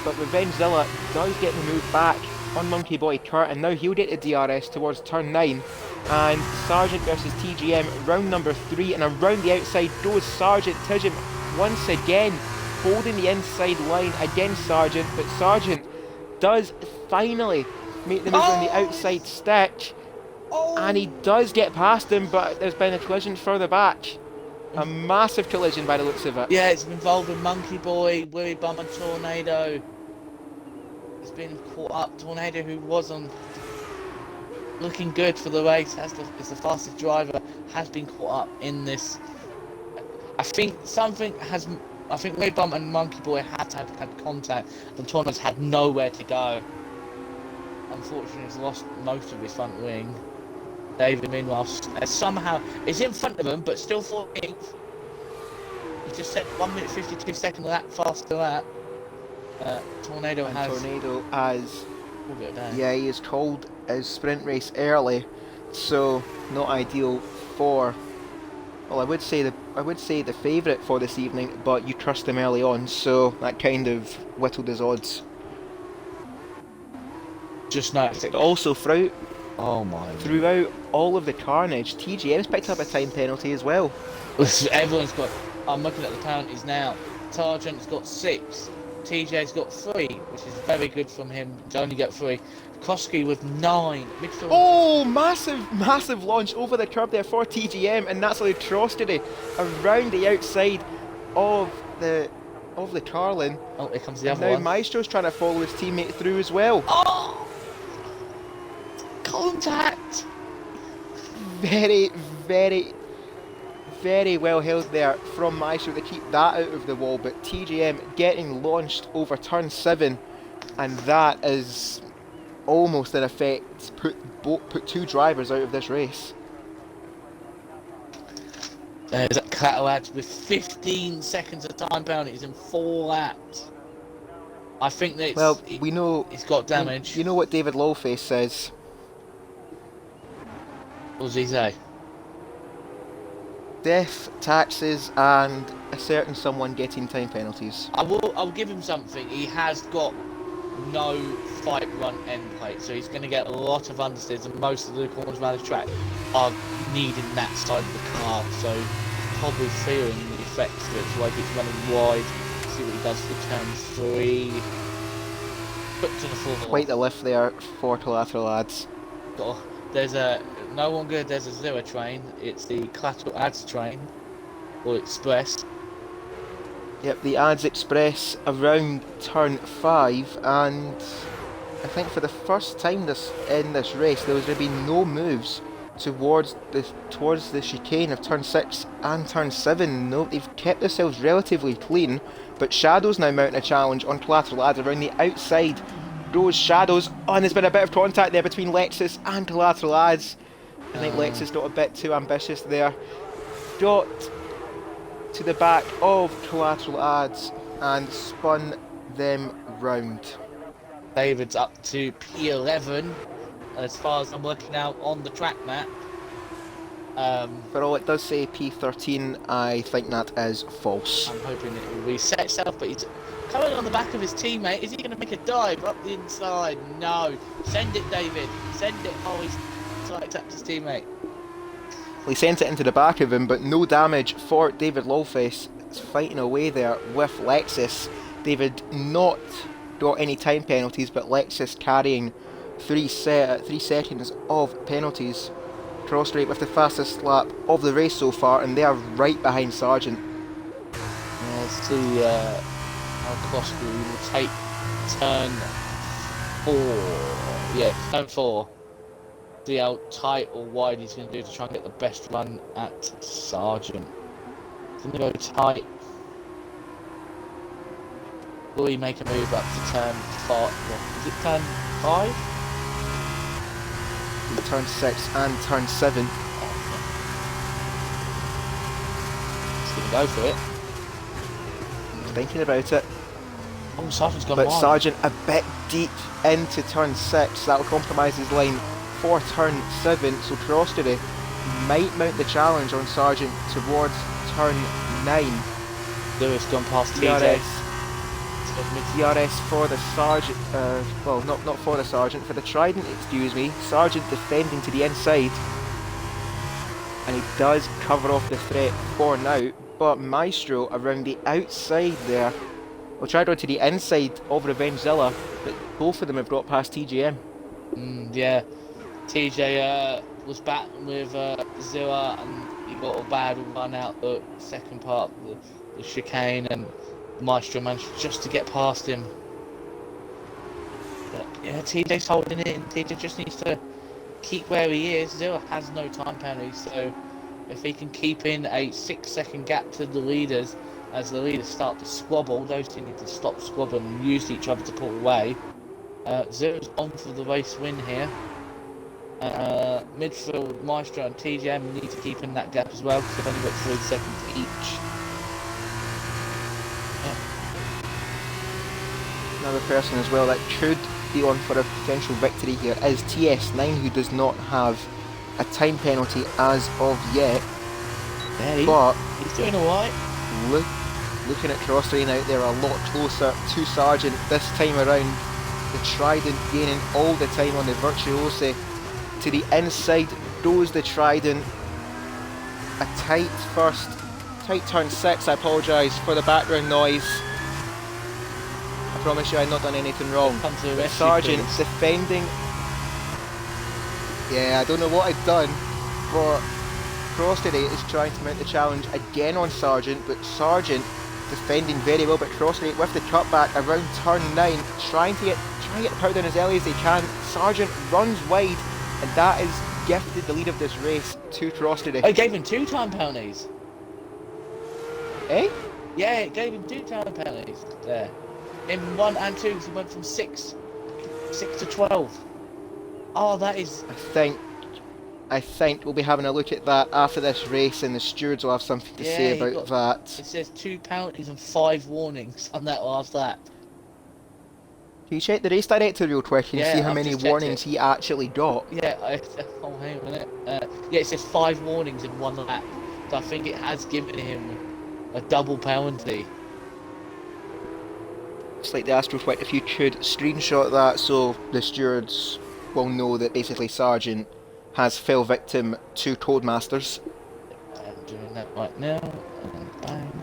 But Revengezilla does get the move back on Monkey Boy Kurt, and now he'll get the DRS towards turn 9. And Sargent versus TGM, round number 3, and around the outside goes Sargent. TGM once again holding the inside line against Sargent, but Sargent does finally make the move on the outside stick, and he does get past him, but there's been a collision further back. A massive collision by the looks of it. Yeah, it's involving Monkey Boy, Willy Bum and Tornado. It's been caught up. Tornado, who was on looking good for the race, is the fastest driver, has been caught up in this. I think Willy Bum and Monkey Boy had contact, and Tornado's had nowhere to go. Unfortunately, he's lost most of his front wing. David, meanwhile, somehow is in front of him, but still 14th. He just said 1 minute 52 seconds that faster lap. Tornado has. Yeah, he is called his sprint race early, so not ideal for. Well, I would say the favourite for this evening, but you trust him early on, so that kind of whittled his odds. Just noticed. Also, throughout all of the carnage, TGM's picked up a time penalty as well. Everyone's got. I'm looking at the penalties now. Sargent's got 6. TJ's got 3, which is very good from him to only get 3. Koski with 9. Midfield. Oh, massive launch over the curb there for TGM, and that's allowed Trostery around the outside of the Carlin. Oh, here comes the other one. Now Maestro's trying to follow his teammate through as well. Oh! Contact! Very, very, very well held there from Maestro to keep that out of the wall, but TGM getting launched over turn 7, and that is almost in effect put 2 drivers out of this race. There's Catalads with 15 seconds of time penalties in 4 laps. I think that we know he's got damage. You know what David Lawface says? What does he say? Death, taxes, and a certain someone getting time penalties. I'll give him something. He has got no fight run end plate, so he's going to get a lot of understeers, and most of the corners around the track are needing that side of the car, so probably feeling the effects of it. So like it's running wide. See what he does for turn 3. Put to the floor. Quite the lift there for collateral ads. There's no one good. There's a 0 train. It's the collateral ads train, or express. Yep, the ads express around turn 5, and I think for the first time in this race there was going to be no moves towards the chicane of turn 6 and turn 7. No, they've kept themselves relatively clean, but Shadows now mounting a challenge on Collateral Lads around the outside. Those Shadows, oh, and there's been a bit of contact there between Lexus and Collateral Lads. I think Lexus got a bit too ambitious there. Got to the back of Collateral Lads and spun them round. David's up to P11, as far as I'm working out on the track map. For all it does say P13, I think that is false. I'm hoping it will reset itself, but he's coming on the back of his teammate. Is he going to make a dive up the inside? No. Send it, David. Send it. Oh, he's trying to tap his teammate. Well, he sent it into the back of him, but no damage for David Lawface. It's fighting away there with Lexus. David not got any time penalties, but Lexus carrying 3 seconds of penalties. Cross rate with the fastest lap of the race so far, and they are right behind Sargent. Yeah, let's see how Kloski will take turn 4. Yeah, turn 4. See how tight or wide he's going to do to try and get the best run at Sargent. He's going to go tight. Will he make a move up to turn 5? Is it turn 5? Turn 6 and turn 7. He's going to go for it. Thinking about it. Oh, Sargent's gone But wide. Sargent a bit deep into turn 6. That will compromise his line for turn 7. So Crostery might mount the challenge on Sargent towards turn 9. Lewis gone past TJ. DRS for the Sergeant, well, not for the Sergeant, for the Trident, excuse me. Sergeant defending to the inside, and he does cover off the threat for now, but Maestro around the outside there. Well, tried on to the inside of Revengezilla, but both of them have got past TGM. Yeah, TJ was battling with Zilla, and he got a bad run out the second part of the chicane, and Maestro managed just to get past him. But yeah, TJ's holding it, and TJ just needs to keep where he is. Zilla has no time penalty, so if he can keep in a 6-second gap to the leaders, as the leaders start to squabble, those two need to stop squabbling and use each other to pull away. Zilla's on for the race win here. Midfield, Maestro and TJM need to keep in that gap as well, because they've only got 3 seconds each. Another person as well that could be on for a potential victory here is TS9, who does not have a time penalty as of yet. Yeah, but he's doing alright. Looking at Crossrain out there a lot closer to Sargent this time around. The Trident gaining all the time on the Virtuosi. To the inside goes the Trident. A tight turn 6, I apologise for the background noise. I promise you I've not done anything wrong. But Sargent defending. Yeah, I don't know what I've done, but Crossray is trying to mount the challenge again on Sargent, but Sargent defending very well, but Crossray with the cutback around turn 9, trying to get the power down as early as they can. Sargent runs wide, and that is gifted the lead of this race to Crossray. I gave him 2 time penalties. Eh? Yeah, it gave him 2 time penalties there. In 1 and 2, he went from 6 to 12. Oh, that is... I think we'll be having a look at that after this race, and the stewards will have something to say about that. It says 2 penalties and 5 warnings on that last lap. Can you check the race director real quick and see how I've many warnings he actually got? Yeah, oh, hang on a minute. Yeah, it says 5 warnings in 1 lap. So I think it has given him a double penalty. Just like the AstroFlight, if you could screenshot that so the stewards will know that basically Sargent has fell victim to Codemasters. I'm doing that right now, and bang.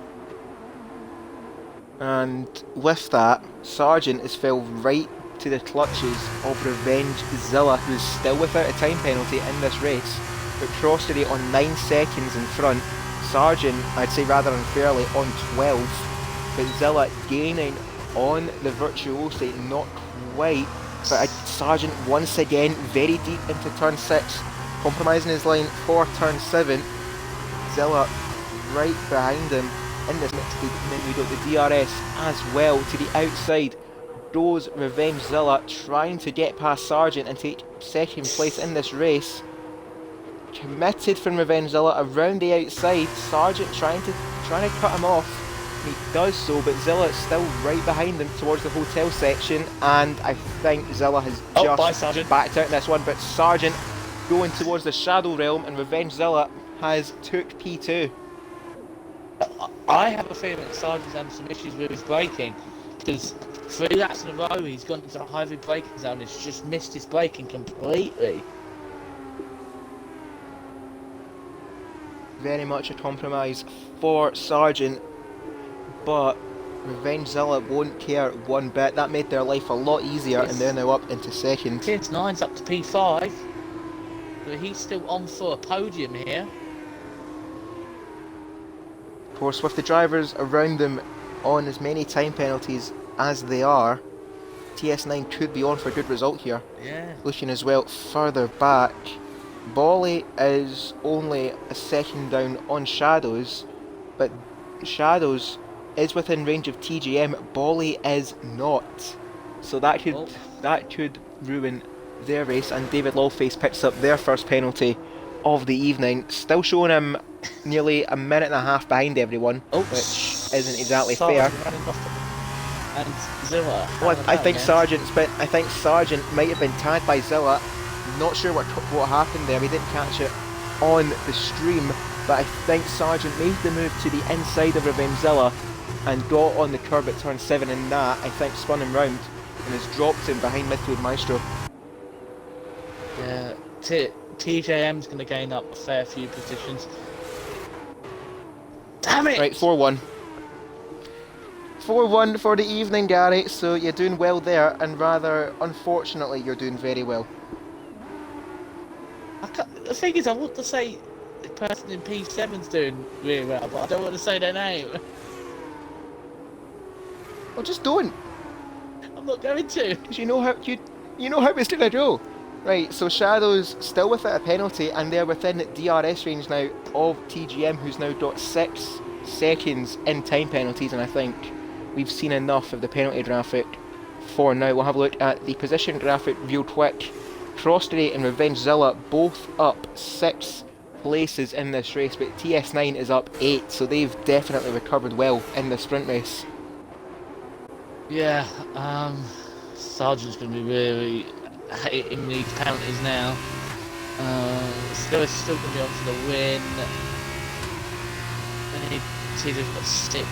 And with that, Sargent has fell right to the clutches of Revengezilla, who's still without a time penalty in this race, but Crossray on 9 seconds in front. Sargent, I'd say rather unfairly, on 12, but Zilla gaining on the Virtuosi, not quite, but Sargent once again very deep into turn 6, compromising his line for turn 7. Zilla right behind him in this mix, and then we got the DRS as well to the outside. Goes Revenge Zilla, trying to get past Sargent and take second place in this race. Committed from Revenge Zilla around the outside. Sargent trying to cut him off. He does so, but Zilla is still right behind him towards the hotel section, and I think Zilla has just backed out in this one, but Sargent going towards the Shadow Realm, and Revenge Zilla has took P2. I have a feeling that Sargent's having some issues with his braking, because 3 laps in a row he's gone into a heavy braking zone and he's just missed his braking completely. Very much a compromise for Sargent, but Revenge Zilla won't care one bit. That made their life a lot easier, and they're now up into second. TS9's up to P5, but he's still on for a podium here. Of course, with the drivers around them on as many time penalties as they are, TS9 could be on for a good result here. Yeah. Looking as well further back, Bolly is only a second down on Shadows, but Shadows is within range of TGM. Bolly is not, so that could ruin their race. And David Lawface picks up their first penalty of the evening, still showing him nearly a minute and a half behind everyone, which isn't exactly fair. And Zilla. Well, I think Sargent might have been tagged by Zilla. Not sure what happened there. We didn't catch it on the stream, but I think Sargent made the move to the inside of Revenge Zilla and got on the curb at turn 7, and that, I think, spun him round and has dropped him behind midfield Maestro. Yeah, TJM's going to gain up a fair few positions. Damn it! Right, 4-1. 4-1 for the evening, Gary, so you're doing well there, and rather, unfortunately, you're doing very well. The thing is, I want to say the person in P7's doing really well, but I don't want to say their name. Well, just don't. I'm not going to. Because you know how it's gonna go. Right, so Shadow's still without a penalty, and they're within DRS range now of TGM, who's now got 6 seconds in time penalties, and I think we've seen enough of the penalty graphic for now. We'll have a look at the position graphic real quick. Crossday and Revenge Zilla both up 6 places in this race, but TS9 is up 8, so they've definitely recovered well in the sprint race. Yeah, Sargent's going to be really hitting these penalties now. Still going to be on for the win. And he's got 6.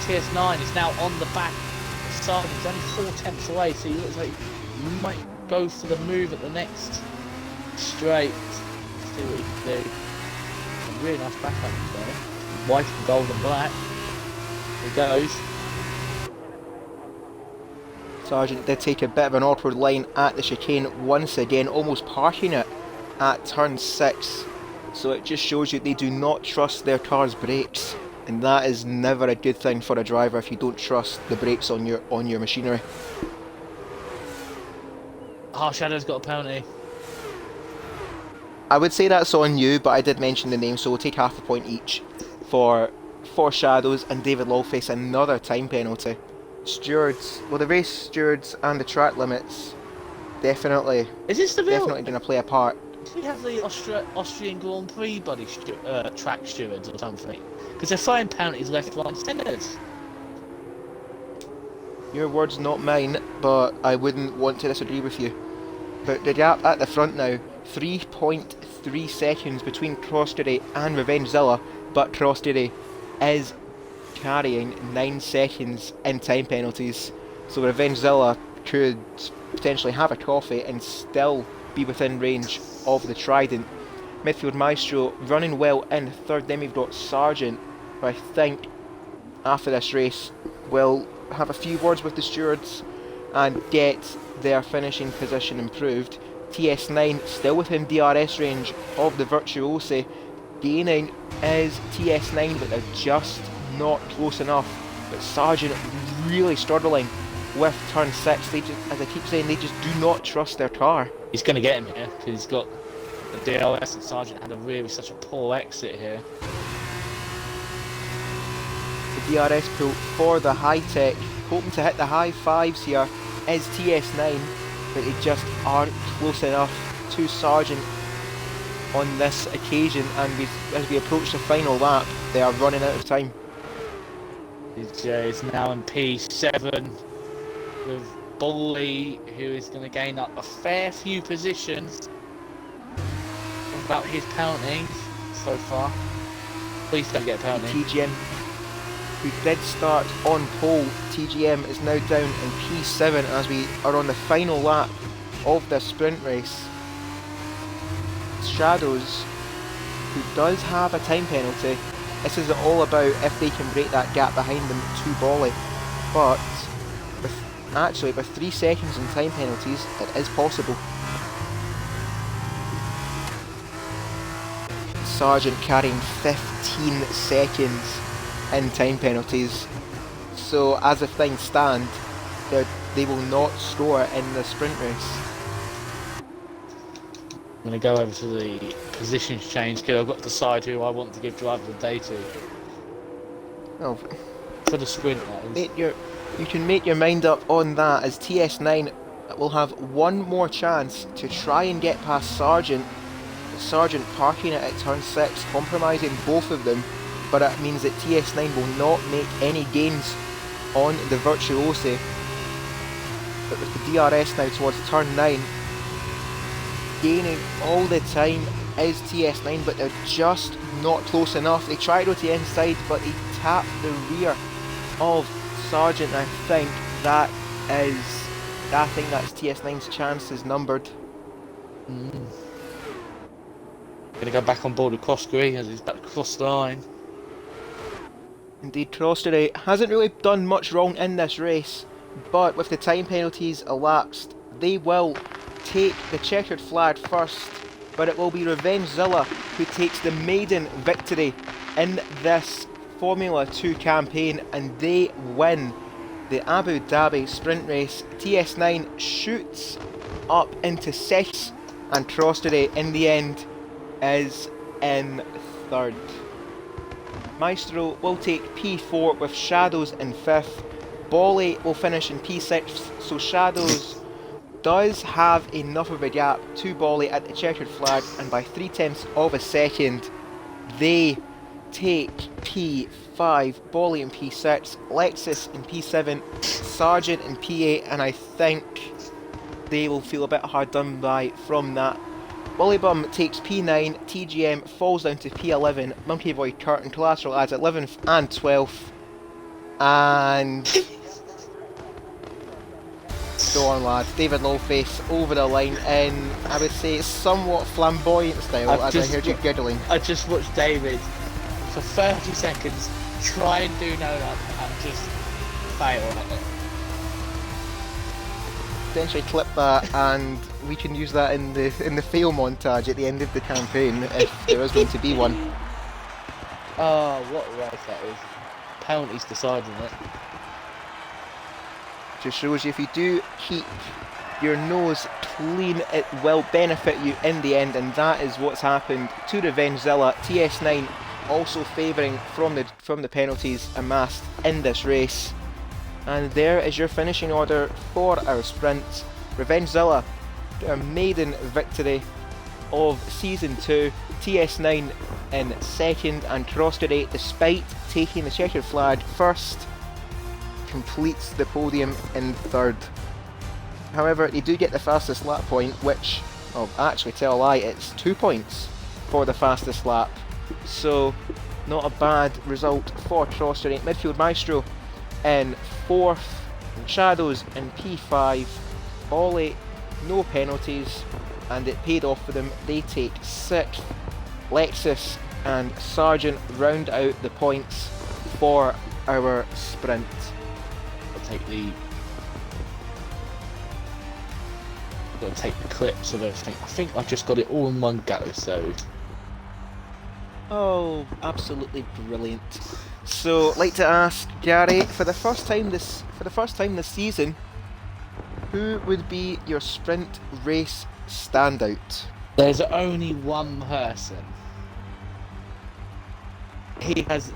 TS9 is now on the back of Sargent. He's only 4 tenths away, so he looks like he might go for the move at the next straight. See what he can do. A really nice backup there. White and gold and black. Here goes. Sargent did take a bit of an awkward line at the chicane once again, almost parking it at turn 6. So it just shows you they do not trust their car's brakes, and that is never a good thing for a driver if you don't trust the brakes on your machinery. Shadow's got a penalty. I would say that's on you, but I did mention the name, so we'll take half a point each for Shadows, and David Lawface another time penalty. Stewards, well, the race stewards and the track limits definitely going to play a part. Do we have the Austrian Grand Prix track stewards or something? Because they're throwing penalties left, right, and centres. Your words, not mine, but I wouldn't want to disagree with you. But the gap at the front now, 3.3 seconds between Crossday and Revenge Zilla, but Crossday is carrying 9 seconds in time penalties. So Revenge Zilla could potentially have a coffee and still be within range of the Trident. Midfield Maestro running well in third. Then we've got Sargent, who I think after this race will have a few words with the stewards and get their finishing position improved. TS9 still within DRS range of the Virtuosi. Gaining is TS9, but they're just not close enough. But Sargent really struggling with turn 6. They just, as I keep saying, they just do not trust their car. He's going to get him here because he's got The DLS and Sargent had such a poor exit here. The DRS pool for the high-tech, hoping to hit the high fives here, is TS9, but they just aren't close enough to Sargent on this occasion, and as we approach the final lap, they are running out of time. DJ is now in P7 with Bully, who is going to gain up a fair few positions. What about his penalty so far? Please don't get a penalty. TGM, who did start on pole, TGM is now down in P7 as we are on the final lap of the sprint race. Shadows, who does have a time penalty. This is all about if they can break that gap behind them to Bolly, but with 3 seconds in time penalties, it is possible. Sargent carrying 15 seconds in time penalties, so as if things stand, they will not score in the sprint race. I'm going to go over to the positions change because I've got to decide who I want to give driver of the day to. Oh, for the sprint, that is. You can make your mind up on that, as TS9 will have one more chance to try and get past Sargent. Sargent parking it at turn 6, compromising both of them, but it means that TS9 will not make any gains on the Virtuosi. But with the DRS now towards turn 9, gaining all the time is TS9, but they're just not close enough. They try to go to the inside, but they tap the rear of Sargent. I think that's TS9's chances numbered. Gonna go back on board with Croskery as he's back across the line. Indeed, Croskery hasn't really done much wrong in this race, but with the time penalties elapsed, they will take the checkered flag first, but it will be Revengezilla who takes the maiden victory in this Formula 2 campaign, and they win the Abu Dhabi sprint race. TS9 shoots up into 6th, and Croskery in the end is in 3rd. Maestro will take P4 with Shadows in 5th. Bolly will finish in P6, so Shadows does have enough of a gap to Bolly at the checkered flag, and by 3/10 of a second they take P5, Bolly in P6, Lexus in P7, Sargent in P8, and I think they will feel a bit hard done by from that. Bullybum takes P9, TGM falls down to P11, Monkey Boy Kurt and Collateral adds 11th and 12th, and go on lads, David Lowface over the line in, I would say, somewhat flamboyant style, as I heard you giggling. I just watched David for 30 seconds try and do no-up and just fail at it. Potentially clip that and we can use that in the fail montage at the end of the campaign if there is going to be one. Oh, what a race that is. Penalties deciding it. Just shows you if you do keep your nose clean, it will benefit you in the end, and that is what's happened to Revengezilla. TS9 also favouring from the penalties amassed in this race. And there is your finishing order for our sprint. Revengezilla, our maiden victory of Season 2. TS9 in 2nd, and Croskery, despite taking the checkered flag first, completes the podium in 3rd. However, they do get the fastest lap point, which, oh, actually tell a lie, it's 2 points for the fastest lap. So, not a bad result for Croskery. Midfield Maestro in 4th, Shadows in P5, Ollie, no penalties, and it paid off for them. They take 6th. Lexus and Sargent round out the points for our sprint. I've got to take the clips of everything. I think I've just got it all in one go, so... Oh, absolutely brilliant. So, I'd like to ask Gary, for the first time this season, who would be your sprint race standout? There's only one person. He has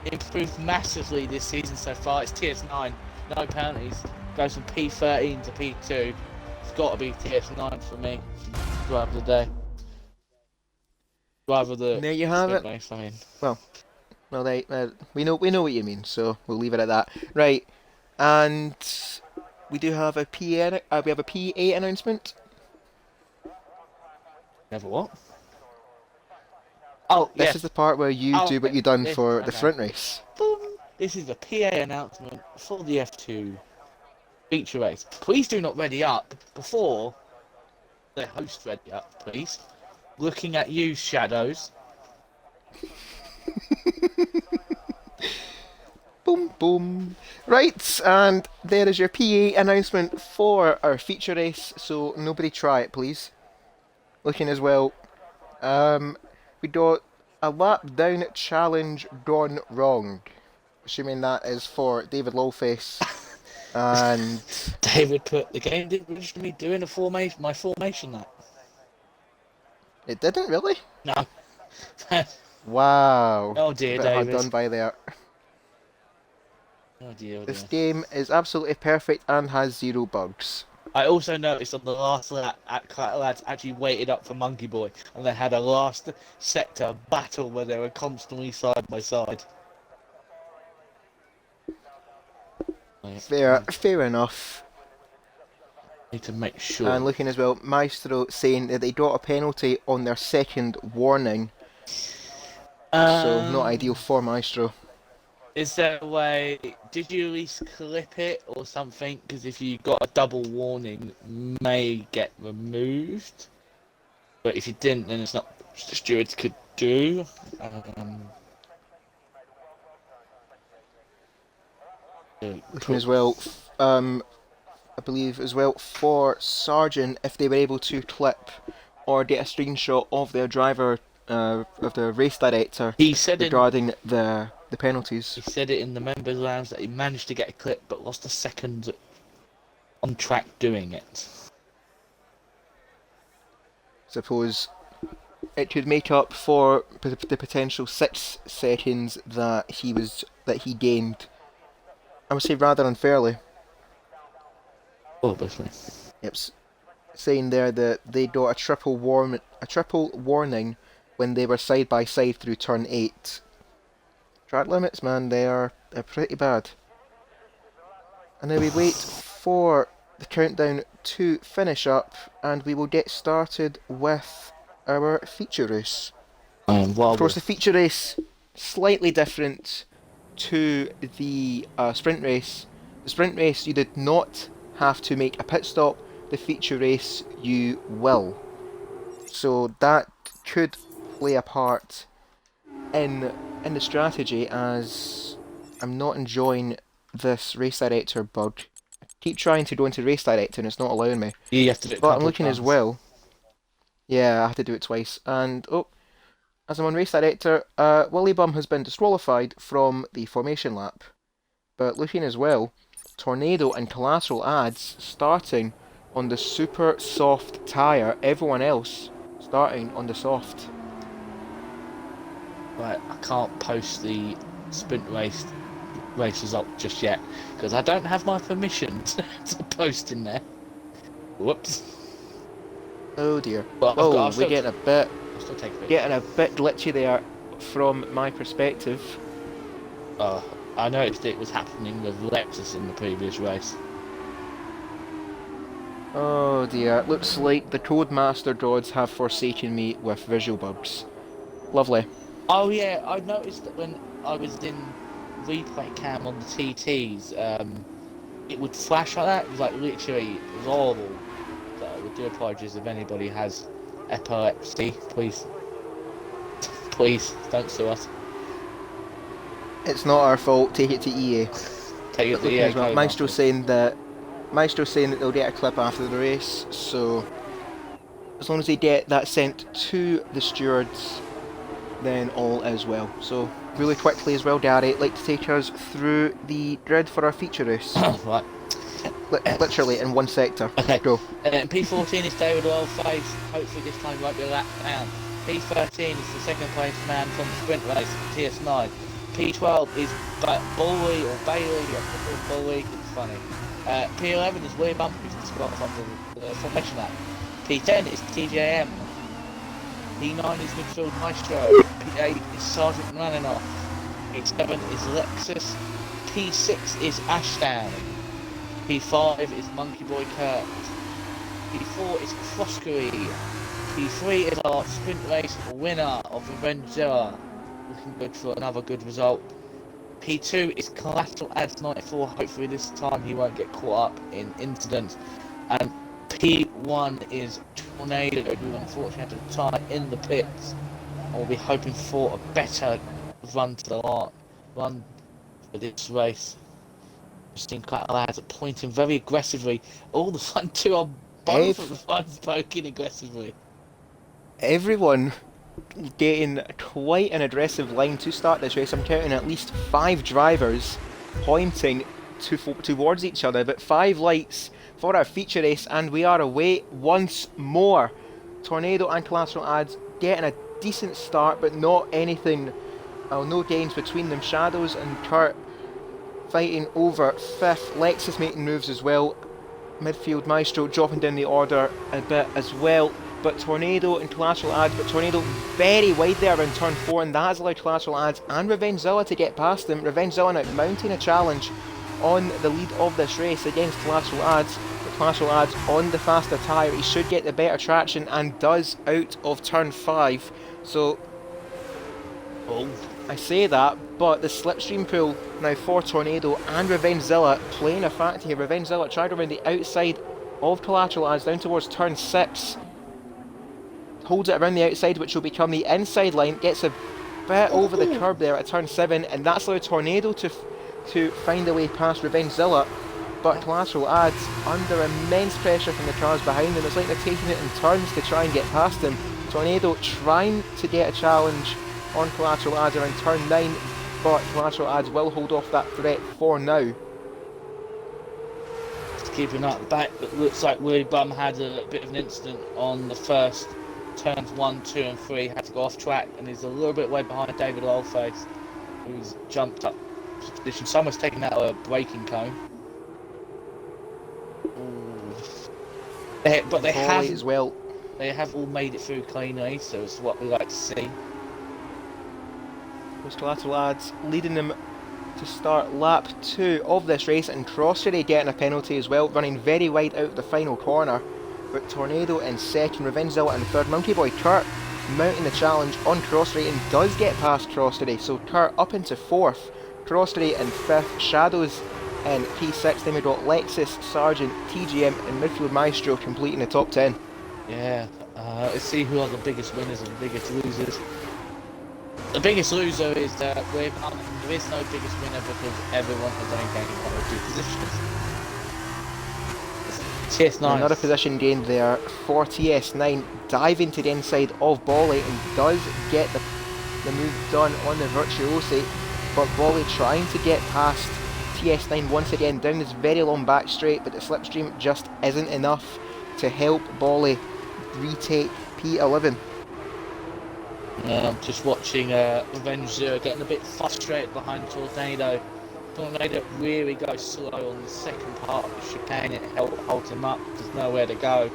improved massively this season so far. It's TS9. No penalties. Goes from P13 to P2. It's got to be TS9 for me. Driver of the day. Driver of the And there you have sprint it. race, I mean. Well, we know what you mean, so we'll leave it at that. Right, and we do have a we have a PA announcement. Never what? Oh, This yes. is the part where you Oh, do what okay. you done for the Okay. sprint race. Boom. This is a PA announcement for the F2 feature race. Please do not ready up before the host ready up, please. Looking at you, Shadows. Boom, boom. Right, and there is your PA announcement for our feature race. So nobody try it, please. Looking as well. We got a lap down challenge gone wrong. Assuming that is for David Lowface. And David put the game didn't register me doing my formation that. it didn't really? No. Wow. Oh A dear, bit hard David. done by there. Oh dear, oh This dear. game is absolutely perfect and has 0 bugs. I also noticed on the last lap, lads actually waited up for Monkey Boy, and they had a last sector battle where they were constantly side by side. Fair enough. Need to make sure. And looking as well, Maestro saying that they got a penalty on their second warning. So not ideal for Maestro. Is there a way? Did you at least clip it or something? Because if you got a double warning, it may get removed. But if you didn't, then it's not the stewards could do. Looking as well, I believe as well for Sargent, if they were able to clip or get a screenshot of their driver, of the race director He said regarding the penalties. He said it in the members' lounge that he managed to get a clip, but lost a second on track doing it. Suppose it could make up for the potential 6 seconds that he gained. I would say rather unfairly. Obviously. Yep. Saying there that they got a triple warning when they were side by side through turn 8. Track limits, man, they're pretty bad. And now we wait for the countdown to finish up, and we will get started with our feature race. Of course, the feature race slightly different to the sprint race. The sprint race, you did not have to make a pit stop. The feature race, you will. So that could play a part in the strategy, as I'm not enjoying this race director bug. I keep trying to go into race director and it's not allowing me. You have to do it. But I'm looking as well. Yeah, I have to do it twice. And as I'm on race director, Willy Bum has been disqualified from the formation lap. But looking as well, Tornado and Collateral Ads starting on the super soft tyre. Everyone else starting on the soft. Right, I can't post the sprint race result just yet because I don't have my permission to post in there. Whoops. Oh dear. Well, We're getting a bit glitchy there from my perspective. I noticed it was happening with Lexus in the previous race. Oh dear, looks like the Codemaster gods have forsaken me with visual bugs. Lovely. Oh yeah, I noticed that when I was in replay cam on the TTs, it would flash like that. It was like literally, it was horrible. So I would do apologies if anybody has epilepsy. Please don't sue us. It's not our fault. Take it to EA. Take it to EA. Well. Maestro's saying that they'll get a clip after the race. So as long as they get that sent to the stewards, then all is well. So really quickly as well, Gary, like to take us through the grid for our feature race. Right. literally in one sector. Okay. Go. P14 is David Wellface. Hopefully this time he won't be a lap down. P13 is the second place man from the sprint race, TS9. P12 is Bully or Bailey, Bully, it's funny. P11 is William Humphries, the squad from the formation lap. P10 is TJM. P9 is Midfield Maestro. P8 is Sergeant Raninoff. P7 is Lexus. P6 is Ashdown. P5 is Monkey Boy Kurt. P4 is Froskery. P3 is our sprint race winner of Revengera. Looking good for another good result. P2 is Collateral Ads 94. Hopefully this time he won't get caught up in incidents. And P1 is Tornado, who unfortunately had to tie in the pits. And we'll be hoping for a better run to the run for this race. We've seen Collateral Ads pointing very aggressively. All the front two are both of the fronts poking aggressively. Everyone getting quite an aggressive line to start this race. I'm counting at least 5 drivers pointing towards each other, but 5 lights for our feature race, and we are away once more. Tornado and Collateral Ads getting a decent start, but not anything, no gains between them. Shadows and Kurt fighting over 5th. Lexus making moves as well. Midfield Maestro dropping down the order a bit as well. But Tornado and Collateral Ads, but Tornado very wide there around turn 4, and that has allowed Collateral Ads and Revengezilla to get past them. Revengezilla now mounting a challenge on the lead of this race against Collateral Ads. But Collateral Ads on the faster tyre, he should get the better traction and does out of turn 5. So, I say that, but the slipstream pull now for Tornado and Revengezilla playing a factor here. Revengezilla tried around the outside of Collateral Ads down towards turn 6. Holds it around the outside, which will become the inside line, gets a bit over the curb there at turn 7, and that's allowed Tornado to find a way past Revengezilla. But Collateral Ads under immense pressure from the cars behind them. It's like they're taking it in turns to try and get past them. Tornado trying to get a challenge on Collateral Ads around turn 9, but Collateral Ads will hold off that threat for now. Just keeping up the back, it looks like Willie Bum had a bit of an incident on the first turns 1, 2 and 3, had to go off track, and he's a little bit way behind David Oldface, who's jumped up position. Someone's taken out a braking cone. But they have as well. They have all made it through cleanly, so it's what we like to see. Those Collateral Ads leading them to start lap 2 of this race, and Crossery getting a penalty as well, running very wide out of the final corner. But Tornado in second, Revengezilla in third. Monkey Boy Kurt mounting the challenge on Crossery and does get past Crossery, so Kurt up into 4th, Crossery in 5th, Shadows in P6, then we've got Lexus, Sergeant, TGM and Midfield Maestro completing the top 10. Yeah, let's see who are the biggest winners and the biggest losers. The biggest loser is that there is no biggest winner because everyone has only gained 1 or 2 positions. TS9. Another position gained there for TS9, diving to the inside of Bolly and does get the move done on the Virtuosi, but Bolly trying to get past TS9 once again down this very long back straight, but the slipstream just isn't enough to help Bolly retake P11. I'm just watching Revenge getting a bit frustrated behind Tornado. Tornado really goes slow on the second part of the chicane. It holds him up, there's nowhere to go.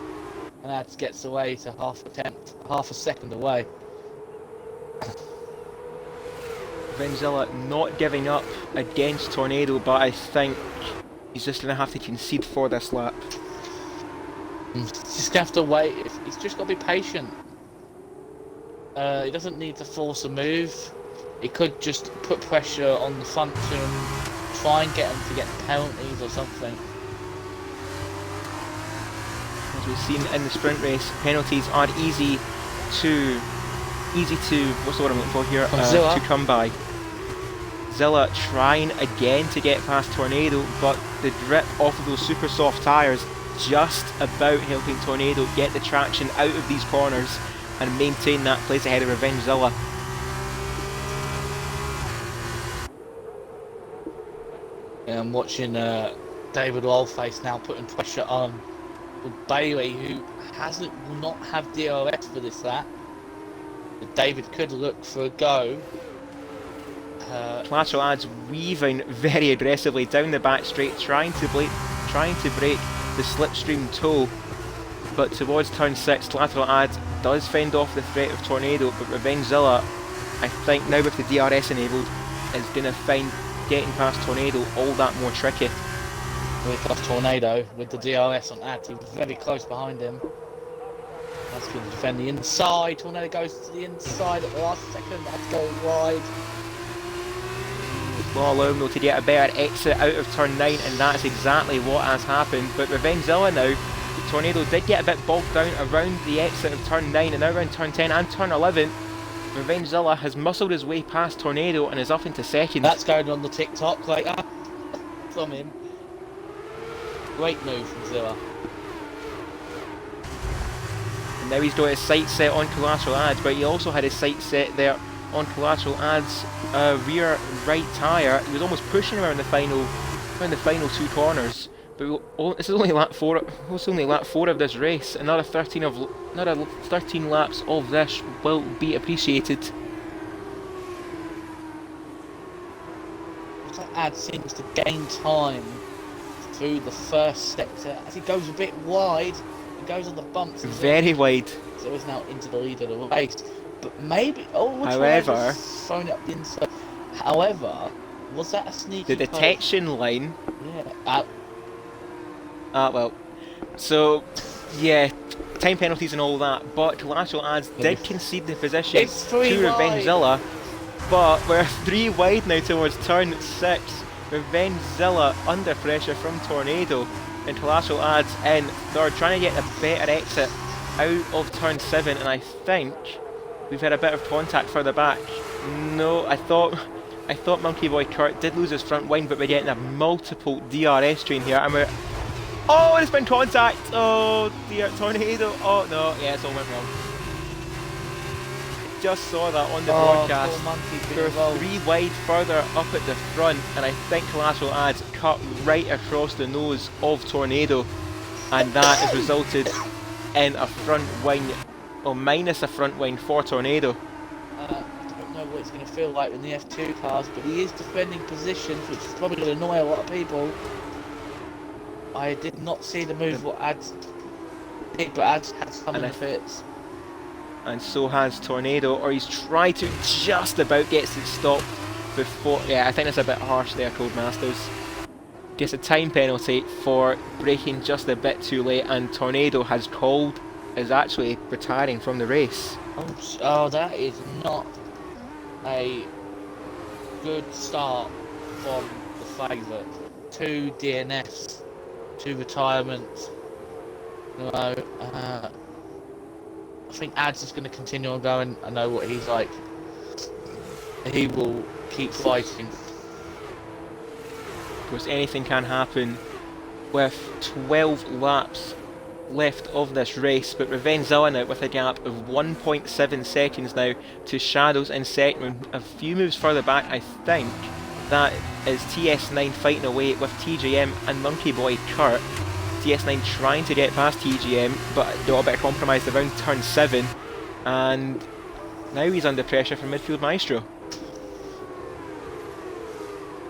And Ads gets away to half a second away. Revengezilla not giving up against Tornado, but I think he's just going to have to concede for this lap. He's just going to have to wait. He's just got to be patient. He doesn't need to force a move. He could just put pressure on the front two and try and get him to get penalties or something. As we've seen in the sprint race, penalties are easy to what's the word I'm looking for here? To come by. Zilla trying again to get past Tornado, but the drip off of those super soft tyres just about helping Tornado get the traction out of these corners and maintain that place ahead of Revengezilla. I'm watching David Wildface now putting pressure on Bailey, who will not have DRS for this lap. But David could look for a go. Collateral Ad's weaving very aggressively down the back straight, trying to break the slipstream toe. But towards turn 6, Collateral Ad does fend off the threat of Tornado, but Revengezilla, I think now with the DRS enabled, is going to find getting past Tornado all that more tricky. With Tornado, with the DRS on Ad, he was very close behind him. That's going to defend the inside. Tornado goes to the inside at the last second. That's going wide. Will allow him though to get a better exit out of turn 9, and that's exactly what has happened. But Revengezilla now, Tornado did get a bit bogged down around the exit of turn 9, and now around turn 10 and turn 11. Revengezilla has muscled his way past Tornado and is up into second. That's going on the TikTok like that from him. Great move from Zilla. And now he's got his sights set on Collateral Ads, but he also had his sights set there on Collateral Ads' rear right tyre. He was almost pushing him around the final 2 corners. But this is only lap 4. It's only lap 4 of this race. Another 13 laps of this will be appreciated. Ad seems to gain time through the first sector as he goes a bit wide. He goes on the bumps. Very wide. So he's now into the lead of the race. But maybe. However, throwing up the inside. However, was that a sneaky? The detection line. Yeah. Well. So, yeah, time penalties and all that. But Collateral Ads did concede the position to Revengezilla. But we're 3 wide now towards turn 6. Revengezilla under pressure from Tornado, and Collateral Ads in third, trying to get a better exit out of turn 7. And I think we've had a bit of contact further back. No, I thought Monkey Boy Kurt did lose his front wing, but we're getting a multiple DRS train here, and we're. Oh, it's been contact! Oh dear, Tornado! Oh no, yeah, it's all went wrong. Just saw that on the broadcast. They're 3 wide further up at the front, and I think Collateral Ads cut right across the nose of Tornado, and that has resulted in a front wing, or minus a front wing for Tornado. I don't know what it's going to feel like in the F2 cars, but he is defending positions, which is probably going to annoy a lot of people. I did not see the move what Ads did, but Ads had some benefits. And so has Tornado, or he's tried to just about gets it stopped before. Yeah, I think that's a bit harsh there, Codemasters. Gets a time penalty for braking just a bit too late, and Tornado is actually retiring from the race. Oh, that is not a good start from the favourite. 2 DNFs, 2 retirements. I think Ads is going to continue on going. I know what he's like. He will keep fighting. Of course, anything can happen with 12 laps left of this race, but Revengezilla now with a gap of 1.7 seconds now to Shadows in second. A few moves further back, I think that is TS9 fighting away with TGM and Monkey Boy Kurt. TS9 trying to get past TGM, but they got a bit compromised around turn 7, and now he's under pressure from Midfield Maestro.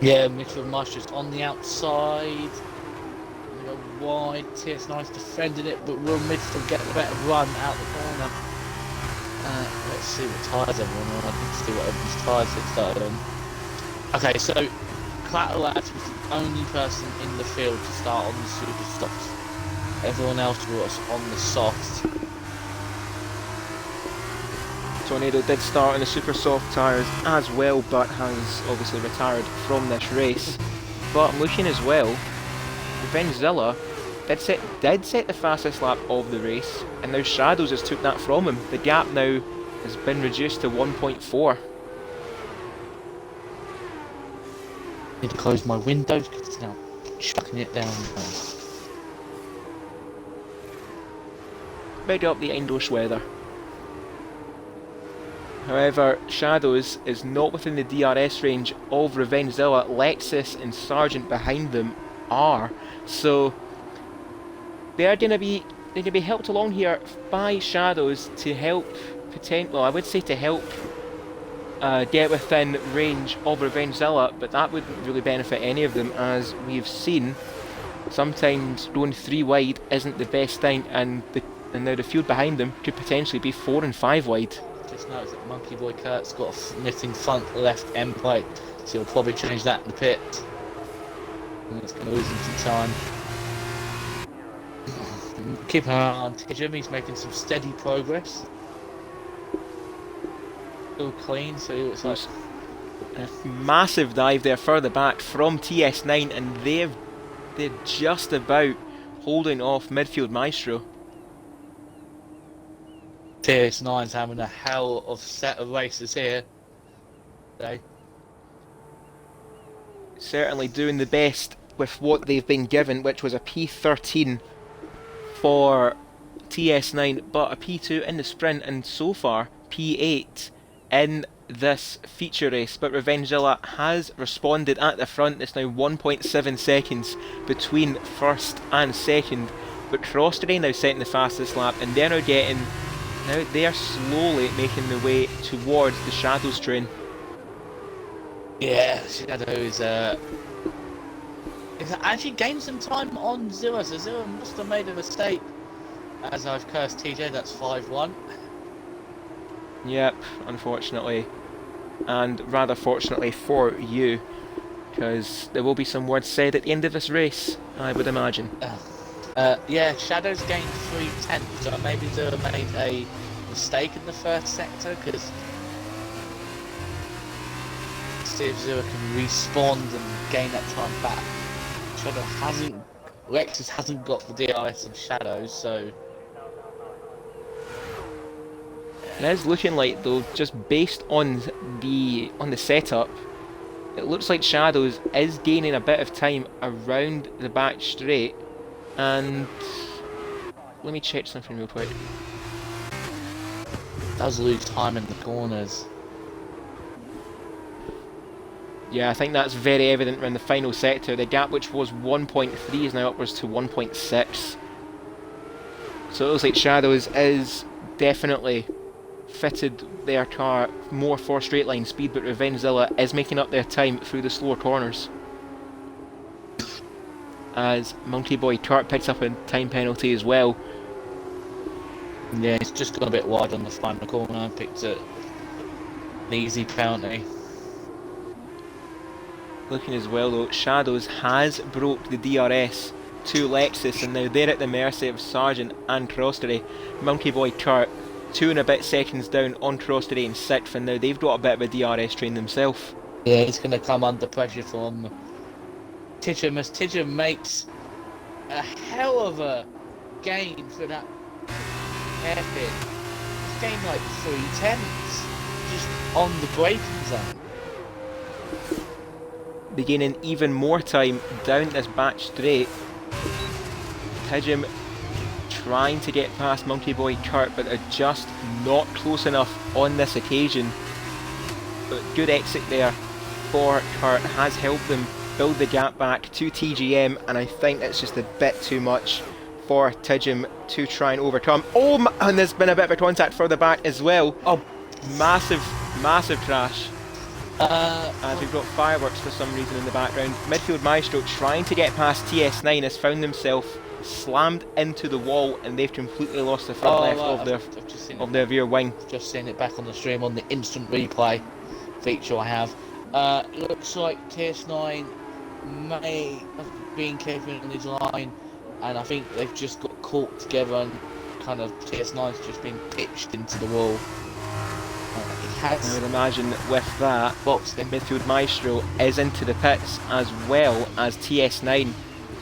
Yeah, Midfield Maestro's on the outside. They go wide. TS9's defending it, but will Midfield get a better run out the corner? Let's see what tyres everyone on. Let's see what everyone's tyres it started on. Okay, so Collateral Ads was the only person in the field to start on the super softs. Everyone else was on the softs. Tornado did start on the super soft tyres as well, but has obviously retired from this race. But I'm looking as well, Revengezilla did set the fastest lap of the race, and now Shadows has took that from him. The gap now has been reduced to 1.4. Need to close my windows because it's now chucking it down. Big up the English weather. However, Shadows is not within the DRS range of Revengezilla. Lexus and Sargent behind them are. So they are going to be helped along here by Shadows to help well, I would say to help get within range of Revengezilla, but that wouldn't really benefit any of them, as we've seen. Sometimes going 3 wide isn't the best thing, and now the field behind them could potentially be 4 and 5 wide. Just noticed that Monkey Boy Kurt's got a missing front left end plate, so he'll probably change that in the pit. And it's going to lose him some time. Keep an eye on Tidgham, he's making some steady progress. Still clean, so it's like a massive dive there further back from TS9, and they're just about holding off midfield Maestro. TS9's having a hell of a set of races here today. Certainly doing the best with what they've been given, which was a P13 for TS9, but a P2 in the sprint, and so far P8 in this feature race. But Revengezilla has responded at the front. It's now 1.7 seconds between first and second, but Crossstray now setting the fastest lap, and they're now they are slowly making their way towards the Shadows train. Yeah, Shadow is actually gained some time on Zero, so Zero must have made a mistake. As I've cursed TJ, that's 5-1. Yep, unfortunately. And rather fortunately for you, because there will be some words said at the end of this race, I would imagine. Yeah, Shadow's gained 3/10, so maybe Zero made a mistake in the first sector, because see if Zero can respawn and gain that time back. Lexus hasn't got the DRS of Shadows, so it is looking like, though, just based on the setup, it looks like Shadows is gaining a bit of time around the back straight. And let me check something real quick. does lose time in the corners. Yeah, I think that's very evident around the final sector. The gap, which was 1.3, is now upwards to 1.6. So it looks like Shadows is definitely fitted their car more for straight line speed, but Revengezilla is making up their time through the slower corners. As Monkey Boy Kurt picks up a time penalty as well. Yeah, it's just gone a bit wide on the final corner and picked an easy penalty. Looking as well, though, Shadows has broke the DRS to Lexus, and now they're at the mercy of Sargent and Crossstray. Monkey Boy Kurt 2 and a bit seconds down on Crossstray in 6th, and now they've got a bit of a DRS train themselves. Yeah, he's going to come under pressure from Tidgham, as Tidgham makes a hell of a gain for that hairpin. He's gained like 3/10 just on the braking zone. Beginning even more time down this back straight. Tidgham trying to get past Monkey Boy Kurt, but they're just not close enough on this occasion. But good exit there for Kurt has helped them build the gap back to TGM, and I think it's just a bit too much for Tidgham to try and overcome. Oh, and there's been a bit of a contact further back as well. Oh, massive crash. As we've got fireworks for some reason in the background. Midfield Maestro trying to get past TS9 has found himself slammed into the wall, and they've completely lost the front left of their rear wing. I've just seen it back on the stream on the instant replay feature I have. Looks like TS9 may have been keeping on his line, and I think they've just got caught together, and kind of TS9's just been pitched into the wall. I would imagine with that, midfield Maestro is into the pits as well as TS9,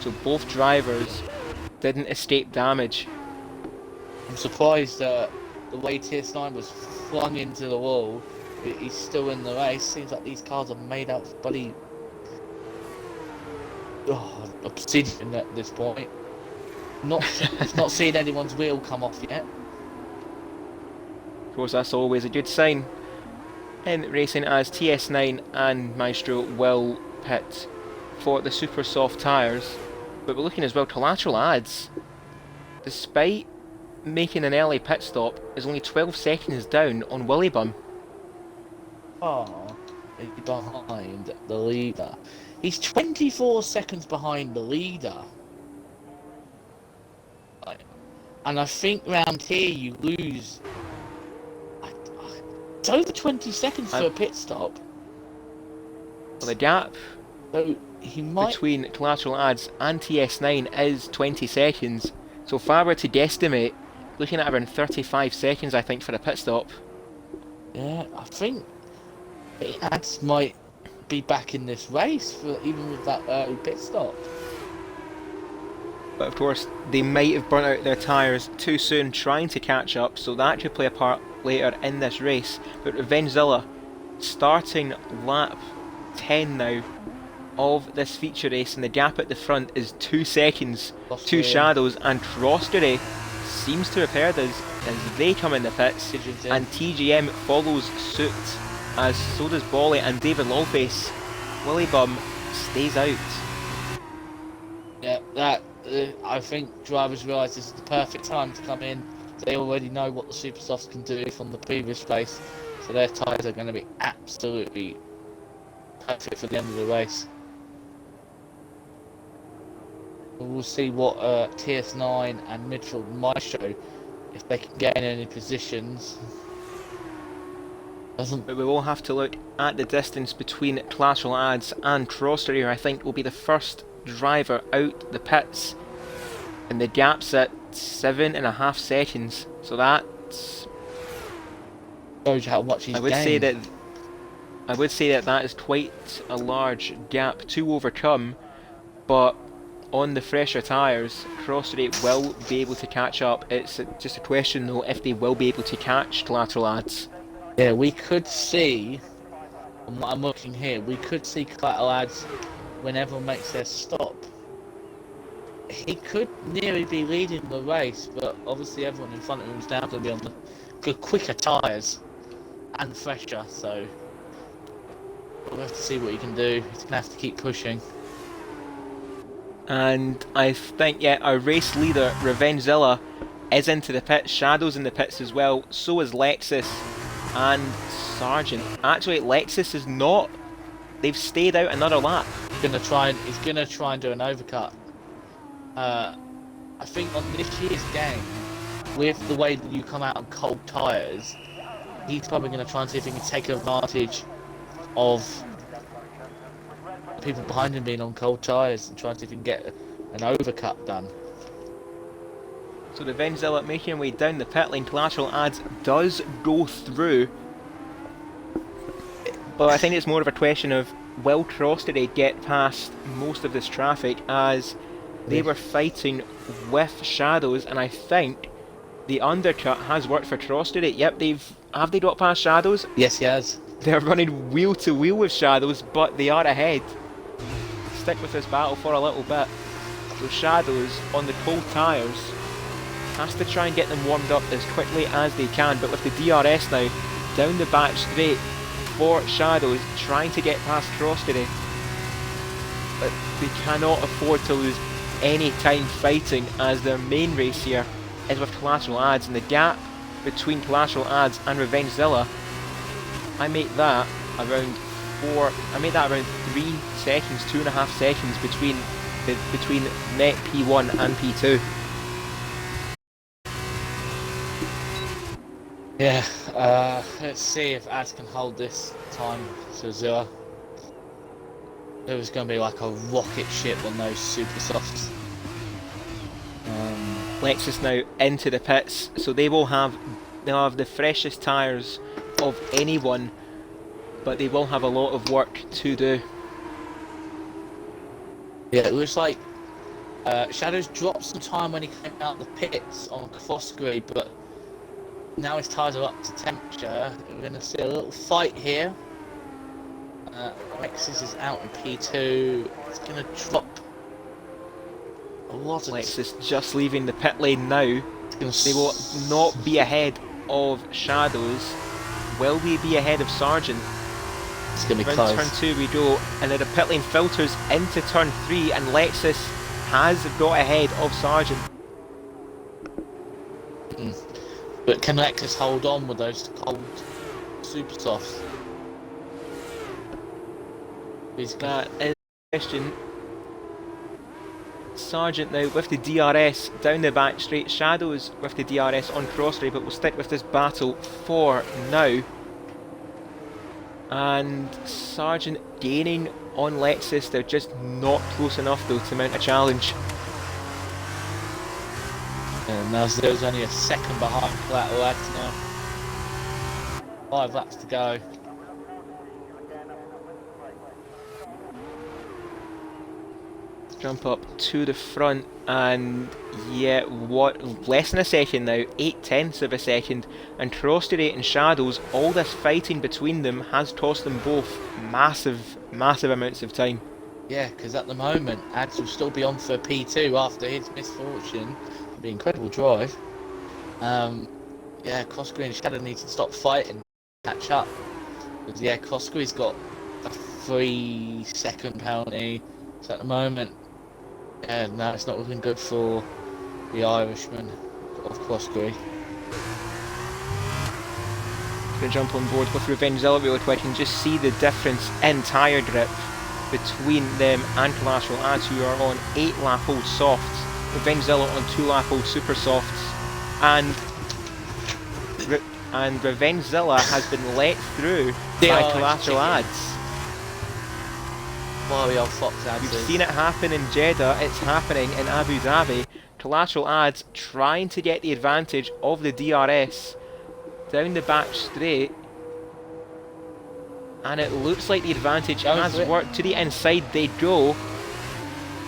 so both drivers didn't escape damage. I'm surprised that the way TS9 was flung into the wall, he's still in the race. Seems like these cars are made out of bloody obsidian at this point. Not seen anyone's wheel come off yet. Of course, that's always a good sign in racing, as TS9 and Maestro will pit for the super soft tyres. But we're looking as well to lateral ads. Despite making an early pit stop, is only 12 seconds down on Willie Bum. Oh, he's behind the leader. He's 24 seconds behind the leader. And I think round here you lose. It's over 20 seconds for a pit stop. Well, the gap So he might. between collateral ads and TS9 is 20 seconds. So if I were to guesstimate, looking at around 35 seconds, I think, for a pit stop. Yeah, I think ads might be back in this race for even with that early pit stop. But of course, they might have burnt out their tyres too soon trying to catch up, so that could play a part later in this race. But Revengezilla, starting lap 10 now of this feature race, and the gap at the front is 2 seconds. Two shadows, and Crostery seems to have heard us as they come in the pits, and TGM follows suit, as so does Bolly and David Lawface. Willie Bum stays out. Yeah, that I think drivers realise this is the perfect time to come in. They already know what the super softs can do from the previous race, so their tyres are going to be absolutely perfect for the end of the race. We'll see what TS9 and midfield might show if they can gain any positions. But we will have to look at the distance between collateral ads and Crostery, who I think will be the first driver out the pits, and the gap's at 7.5 seconds. So that shows how much he's I would say that that is quite a large gap to overcome, but on the fresher tyres, Crostery will be able to catch up. It's just a question though if they will be able to catch collateral ads. Yeah, we could see, from what I'm looking here, we could see collateral ads when everyone makes their stop. He could nearly be leading the race, but obviously everyone in front of him is now going to be on the quicker tyres and fresher, so we'll have to see what he can do. He's going to have to keep pushing. And I think, yeah, our race leader, Revengezilla, is into the pits. Shadow's in the pits as well, so is Lexus and Sargent. Actually, Lexus is not. They've stayed out another lap. He's gonna try and do an overcut. I think on this year's game, with the way that you come out on cold tyres, he's probably gonna try and see if he can take advantage of people behind him being on cold tyres and try and see if he can get an overcut done. So the Revengezilla making her way down the pit lane. Collateral ads does go through, but I think it's more of a question of will Crostery get past most of this traffic, as they were fighting with shadows, and I think the undercut has worked for Crostery. Yep, have they got past shadows? Yes, he has. They're running wheel to wheel with shadows, but they are ahead. Stick with this battle for a little bit. So shadows on the cold tyres has to try and get them warmed up as quickly as they can, but with the DRS now down the back straight for shadows trying to get past Crostery, but they cannot afford to lose any time fighting, as their main race here is with collateral ads, and the gap between collateral ads and Revengezilla, I make that around 3 seconds, 2.5 seconds between net P1 and P2. Yeah, let's see if ads can hold this time to 0. It was going to be like a rocket ship on those super softs. Lexus now into the pits, so they'll have the freshest tyres of anyone, but they will have a lot of work to do. Yeah, it looks like Shadows dropped some time when he came out the pits on Crostery, but now his tyres are up to temperature. We're going to see a little fight here. Lexus is out in P2. It's going to drop a lot of... Lexus just leaving the pit lane now. They will not be ahead of Shadows. Will they be ahead of Sargent? It's going to be Round close. turn 2 we go, and then the pit lane filters into turn 3, and Lexus has got ahead of Sargent. But can Lexus hold on with those cold super softs? That is the question. Sargent now with the DRS down the back straight. Shadows with the DRS on Crossray, but we'll stick with this battle for now. And Sargent gaining on Lexus. They're just not close enough though to mount a challenge. And now there's only a second behind Collateral Lads now. 5 laps to go. Jump up to the front, and yeah, what, less than a second now, 8/10 of a second, and Trostery and Shadows, all this fighting between them has tossed them both massive amounts of time. Yeah, because at the moment, Ads will still be on for P2 after his misfortune. It'll be an incredible drive. Yeah, Crossgreen and Shadow need to stop fighting, catch up. Because yeah, Crossgreen's got a 3-second penalty. So at the moment, yeah, no, it's not looking good for the Irishman of Crossgreen. Going to jump on board with Revenge Zilla real quick and just see the difference in tyre grip between them and Collateral Ads, who are on 8-lap-old softs, Revenge Zilla on 2-lap-old super softs, and Revenge Zilla has been let through by Collateral Ads. Bloody old Fox Ads. We've seen it happen in Jeddah, it's happening in Abu Dhabi. Collateral Ads trying to get the advantage of the DRS down the back straight, and it looks like the advantage has worked. To the inside they go,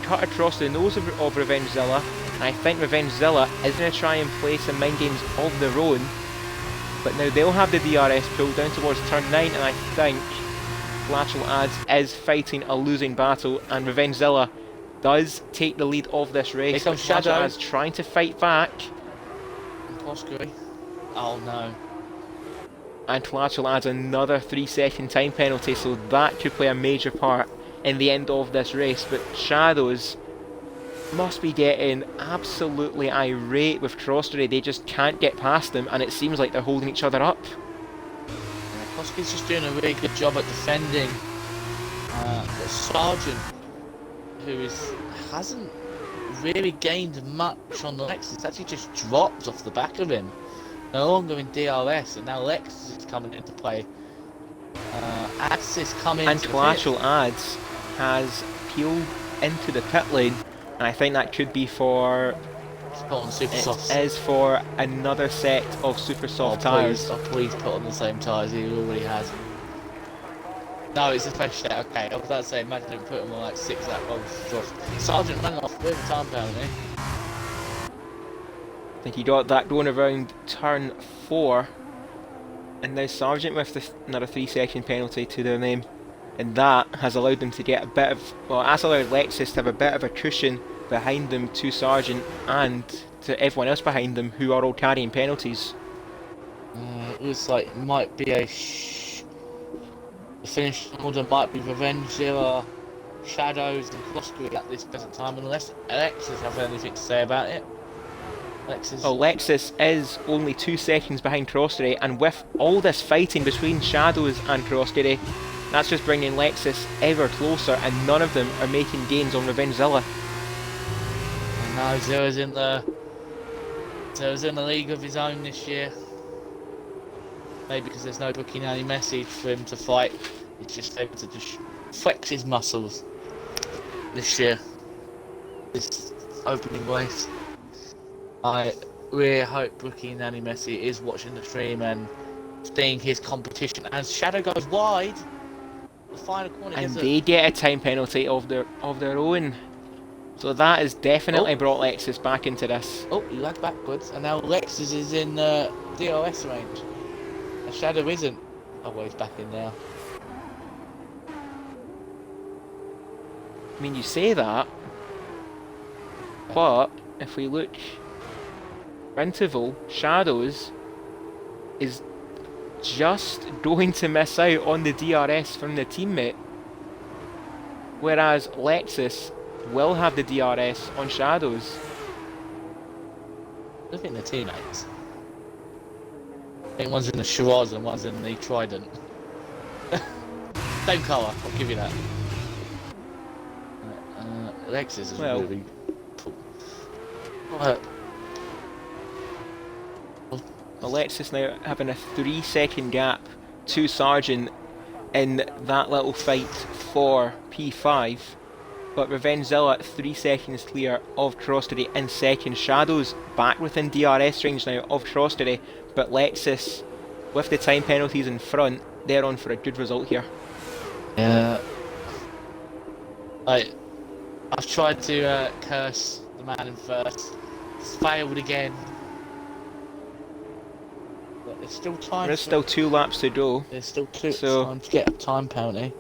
cut across the nose of Revenge Zilla, and I think Revenge Zilla is going to try and play some mind games of their own, but now they'll have the DRS pulled down towards turn 9, and I think Collateral Ads is fighting a losing battle, and Revenge Zilla does take the lead of this race. Here comes Shadow. Ads trying to fight back. Oh no. And Collateral Ads another 3-second time penalty, so that could play a major part in the end of this race. But Shadows must be getting absolutely irate with Trostery. They just can't get past them, and it seems like they're holding each other up. Koski's just doing a really good job at defending. But Sargent, who hasn't really gained much on the Lexus, actually just dropped off the back of him. No longer in DRS, and now Lexus is coming into play. Ads is coming. And Collateral Ads has peeled into the pit lane, and I think that could be for. It is for another set of super soft tyres. Please put on the same tyres he already has. No, it's a fresh set. Okay, I was about to say, imagine him put them on like 6 lap rolls. Sargent ran off with a time penalty. I think he got that going around turn 4, and now Sargent with another 3-second penalty to their name, and that has allowed them to get a bit of, well, that's allowed Lexus to have a bit of a cushion behind them to Sargent and to everyone else behind them who are all carrying penalties. It looks like it might be the finish order might be Revenge Zilla, Shadows and Crossgreen at this present time, unless Alexis have anything to say about it. Lexus is only 2 seconds behind Crossray, and with all this fighting between Shadows and Crossray, that's just bringing Lexus ever closer, and none of them are making gains on Revenge Zilla. And now Zilla's in the league of his own this year. Maybe because there's no booking any message for him to fight, he's just able to just flex his muscles this year, this opening race. I really hope Brookie Nani Messi is watching the stream and seeing his competition as Shadow goes wide. The final corner, and they get a time penalty of their own. So that has definitely brought Lexus back into this. Oh, he lagged backwards, and now Lexus is in DRS range. And Shadow isn't. Oh, well, he's back in now. I mean, you say that, but if we look interval, Shadows is just going to miss out on the DRS from the teammate, whereas Lexus will have the DRS on Shadows. I think they're teammates. I think one's in the Shiraz and one's in the Trident. Same colour, I'll give you that. Lexus is really cool. Alexis now having a 3-second gap to Sargent in that little fight for P5, but Revengezilla 3 seconds clear of Crosstery in second. Shadows back within DRS range now of Crosstery, but Lexus with the time penalties in front, they're on for a good result here. Yeah. I've tried to curse the man in first. It's failed again. But there's still time. There's still 2 laps to go. There's still time to get a time penalty.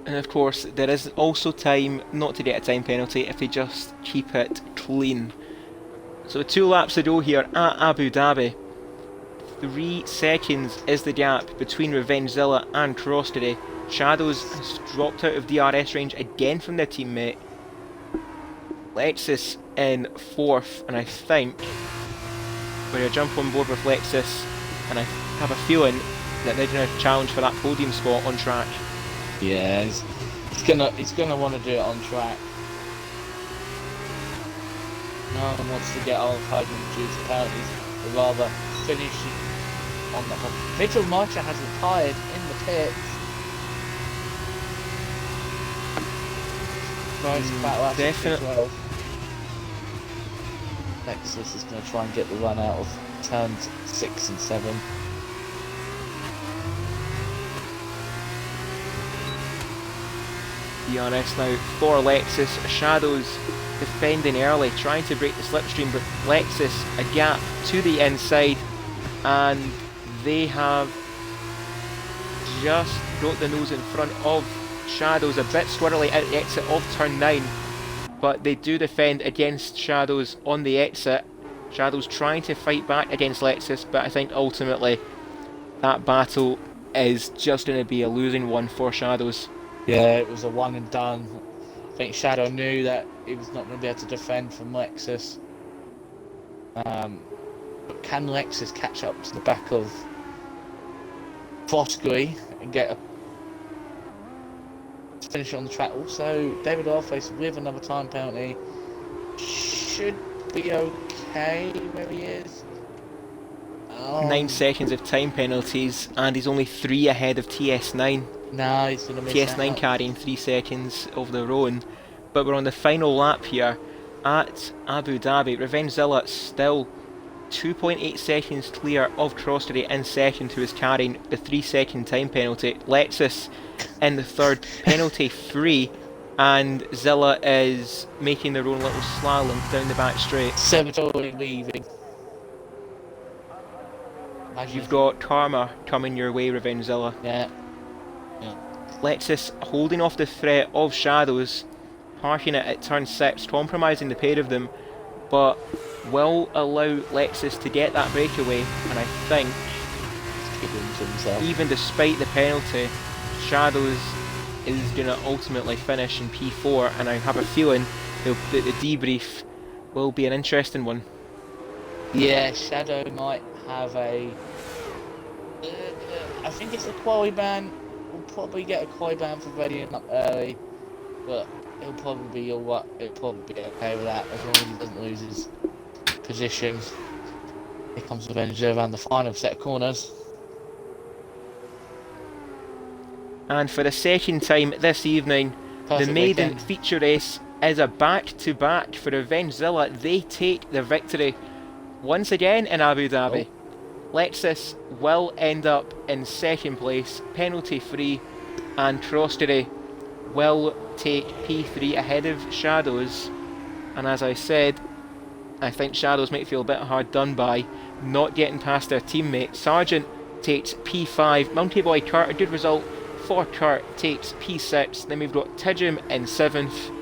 And of course, there is also time not to get a time penalty if they just keep it clean. So 2 laps to go here at Abu Dhabi. 3 seconds is the gap between Revengezilla and Crosstery. Shadows has dropped out of DRS range again from their teammate. Lexus in 4th, and I think we're going to jump on board with Lexus, and I have a feeling that they're going to challenge for that podium spot on track. Yeah, he's gonna want to do it on track. No one wants to get on podium due to penalties, but rather finish on the top. Mitchell Marcher has retired in the pits. Nice battle definitely. well. Lexus is going to try and get the run out of turns 6 and 7. DRS now for Lexus. Shadows defending early, trying to break the slipstream, but Lexus a gap to the inside, and they have just got the nose in front of Shadows, a bit squirrely at the exit of turn 9, but they do defend against Shadows on the exit. Shadows trying to fight back against Lexus, but I think ultimately that battle is just going to be a losing one for Shadows. Yeah, it was a one and done. I think Shadow knew that he was not going to be able to defend from Lexus. But can Lexus catch up to the back of Fosbury and get a finish on the track? Also, David Arface with another time penalty should be okay where he is. 9 seconds of time penalties, and he's only 3 ahead of TS9. No, he's going to miss TS9 out. carrying 3 seconds of their own. But we're on the final lap here at Abu Dhabi. Revengezilla still 2.8 seconds clear of Crosstery in second, who is carrying the 3 second time penalty. Lexus in the third, penalty free, and Zilla is making their own little slalom down the back straight. Cemetery leaving. You've got Karma coming your way, Revengezilla. Yeah. Lexus holding off the threat of Shadows, parking it at turn 6, compromising the pair of them, but will allow Lexus to get that breakaway, and I think, even despite the penalty, Shadows is going to ultimately finish in P4, and I have a feeling that the debrief will be an interesting one. Yeah, Shadow might have a... I think it's a quali ban. We'll probably get a quali ban for readying up early, but he'll probably be alright. He'll probably be okay with that as long as he doesn't lose his position. Here comes Avenger around the final set of corners. And for the second time this evening, Perfect the maiden weekend. feature race is a back-to-back for Revengezilla. They take the victory once again in Abu Dhabi. Lexus will end up in second place, penalty free, and Crosstery will take P3 ahead of Shadows. And as I said, I think Shadows might feel a bit hard done by not getting past their teammate. Sargent takes P5, Mounty Boy Kurt, a good result for Kurt, takes P6. Then we've got Tidjum in 7th,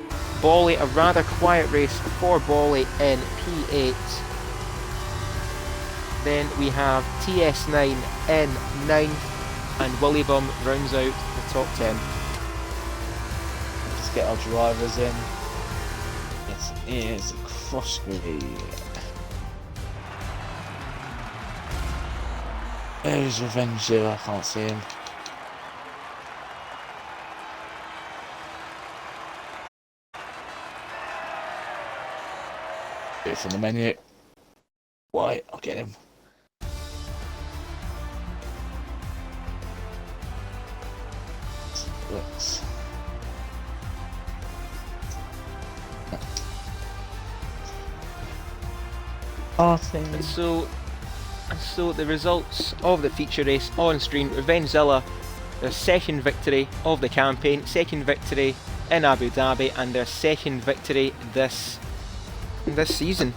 Bolly, a rather quiet race for Bolly in P8. Then we have TS9 in 9th, and Willybum rounds out the top 10. Let's get our drivers in. This is Crosby. There's Revenge Zero, I can't see him. It's in the menu. Why? I'll get him. Looks. And so the results of the feature race on screen: Revengezilla, their second victory of the campaign, second victory in Abu Dhabi, and their second victory this season.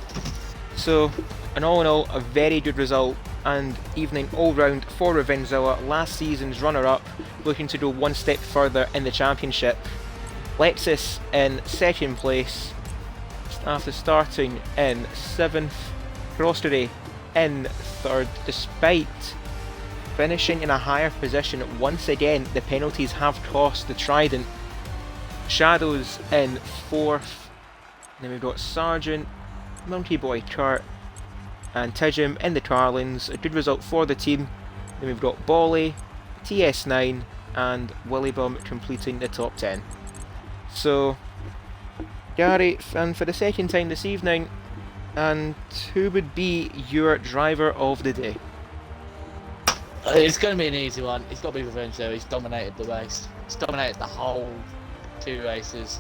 So, in all, a very good result and evening all round for Revengezilla, last season's runner-up, looking to go one step further in the championship. Lexus in second place after starting in 7th, Crosby in 3rd, despite finishing in a higher position. Once again, the penalties have cost the Trident. Shadows in 4th, then we've got Sargent, Monkey Boy Kurt, and Tijim in the Carlins. A good result for the team. Then we've got Bolly, TS9, and Willybum completing the top 10. So, Gary, and for the second time this evening, and who would be your driver of the day? It's going to be an easy one. It's got to be Revenge though. He's dominated the race. He's dominated the whole 2 races.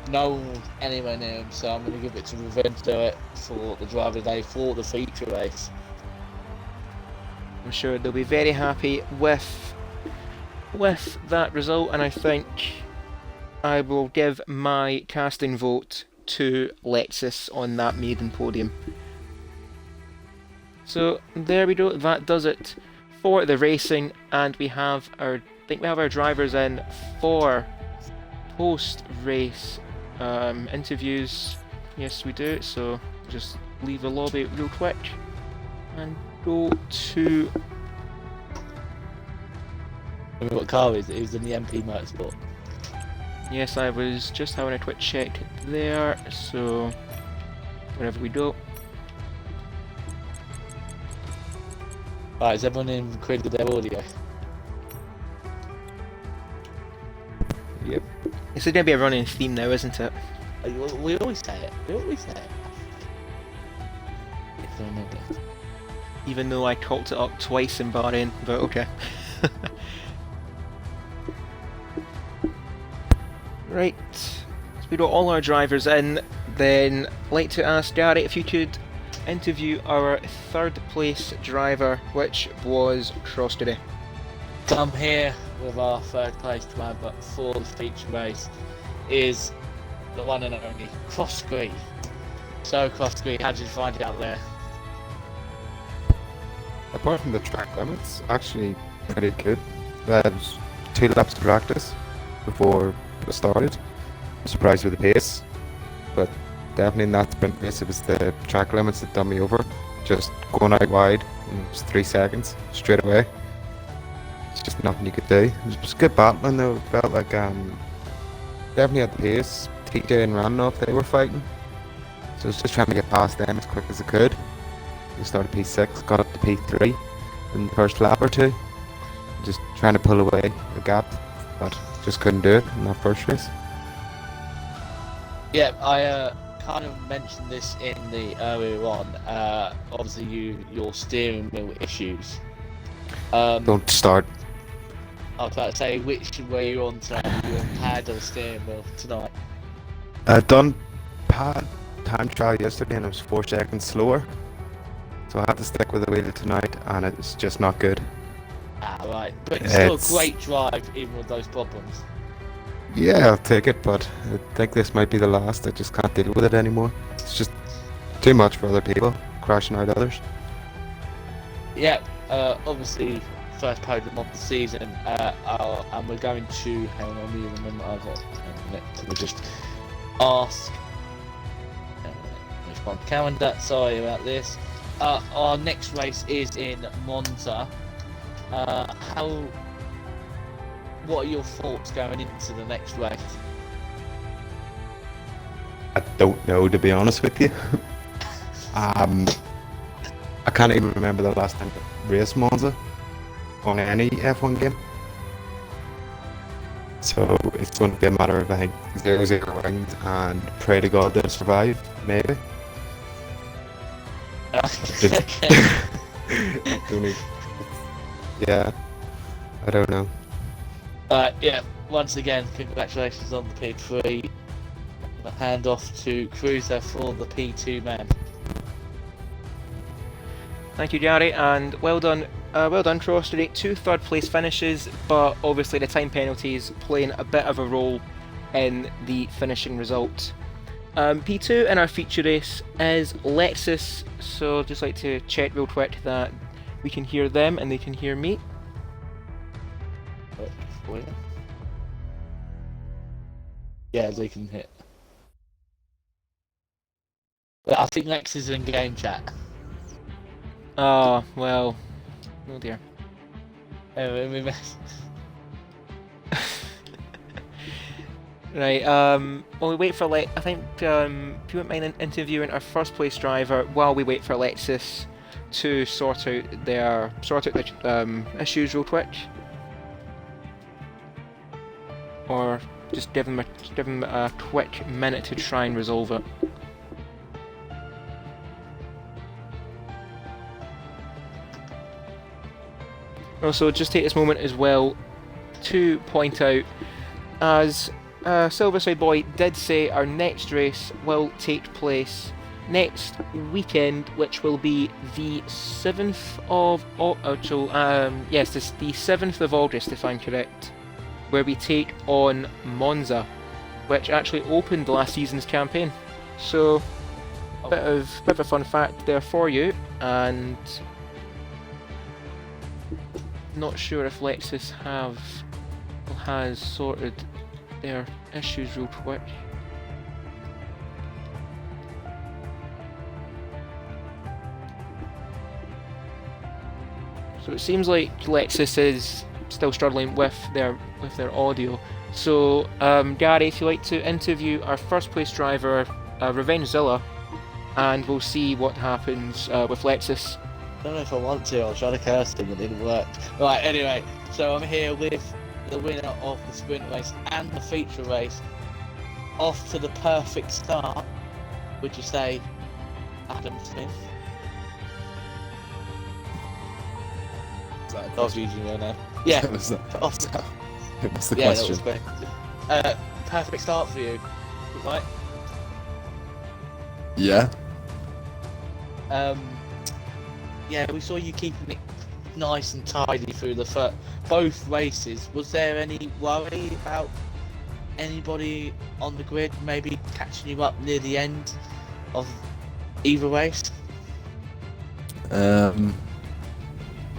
No one anywhere near him, so I'm going to give it to Revenge for the driver of the day for the feature race. I'm sure they'll be very happy with that result, and I think I will give my casting vote to Lexus on that maiden podium. So there we go, that does it for the racing, and we have our drivers in for post-race interviews. Yes, we do. So just leave the lobby real quick and go to. What car is it? He's in the MP Motorsport. Yes, I was just having a quick check there. So wherever we go. Right, is everyone included their audio? Yep. It's going to be a running theme now, isn't it? We always say it. Even though I called it up twice in Bahrain, but okay. Right, so we got all our drivers in. Then I'd like to ask Gary if you could interview our 3rd place driver, which was Crosby. Come here with our 3rd place driver for the feature race is the one and only Crosby. So Crosby, how did you find it out there? Apart from the track limits, actually pretty good. That was 2 laps of practice before it started. I'm surprised with the pace, but definitely in that sprint race it was the track limits that done me over. Just going out wide in just 3 seconds straight away. It's just nothing you could do. It was good battling though. It felt like definitely had the pace. TJ and Randolph, they were fighting. So I was just trying to get past them as quick as I could. We started P6, got up to P3 in the first lap or 2. Just trying to pull away the gap, but just couldn't do it in that first race. Yeah, I kind of mentioned this in the earlier on. Obviously, your steering wheel issues. Don't start. I was about to say, which were you on tonight? You on pad or steering wheel tonight? Done pad time trial yesterday and it was 4 seconds slower. So I had to stick with the wheel tonight and it's just not good. Ah, right. But it's still a great drive, even with those problems. Yeah, I'll take it, but I think this might be the last. I just can't deal with it anymore. It's just too much for other people, crashing out others. Yeah, obviously, first podium of the season, and we're going to, hang on, me remember I've got a minute to just ask, on calendar, sorry about this, our next race is in Monza. What are your thoughts going into the next race? I don't know, to be honest with you. I can't even remember the last time I raced Monza on any F1 game. So it's going to be a matter of, I think, 0-0 round and pray to God they'll survive, maybe. Yeah, I don't know. Yeah, once again, congratulations on the P3. A hand off to Cruiser for the P2 man. Thank you, Gary, and well done, Tross. Today, 2 third-place finishes, but obviously the time penalties playing a bit of a role in the finishing result. P2 in our feature race is Lexus, so just like to check real quick that we can hear them and they can hear me. Yeah, they can hit. But I think Lex is in game chat. Oh, well. Oh dear. Right, while we wait for I think, if you wouldn't mind interviewing our first place driver while we wait for Alexis to sort out the issues real quick. Or just give them a quick minute to try and resolve it. Also, just take this moment as well to point out, as Silverside Boy did say, our next race will take place next weekend, which will be the 7th of yes, this the 7th of August, if I'm correct, where we take on Monza, which actually opened last season's campaign. So, bit of a fun fact there for you, and not sure if Lexus has sorted their issues real quick. So it seems like Lexus is still struggling with their audio. So Gary, if you'd like to interview our first place driver, Revengezilla, and we'll see what happens with Lexus. I don't know if I want to. I was trying to curse him, it didn't work. Right, anyway, so I'm here with the winner of the sprint race and the feature race. Off to the perfect start, would you say, Adam Smith? I was using your name. Yeah. What's the Yeah, question? that was great. Perfect start for you, right? Yeah. Yeah, we saw you keeping it nice and tidy through both races. Was there any worry about anybody on the grid maybe catching you up near the end of either race?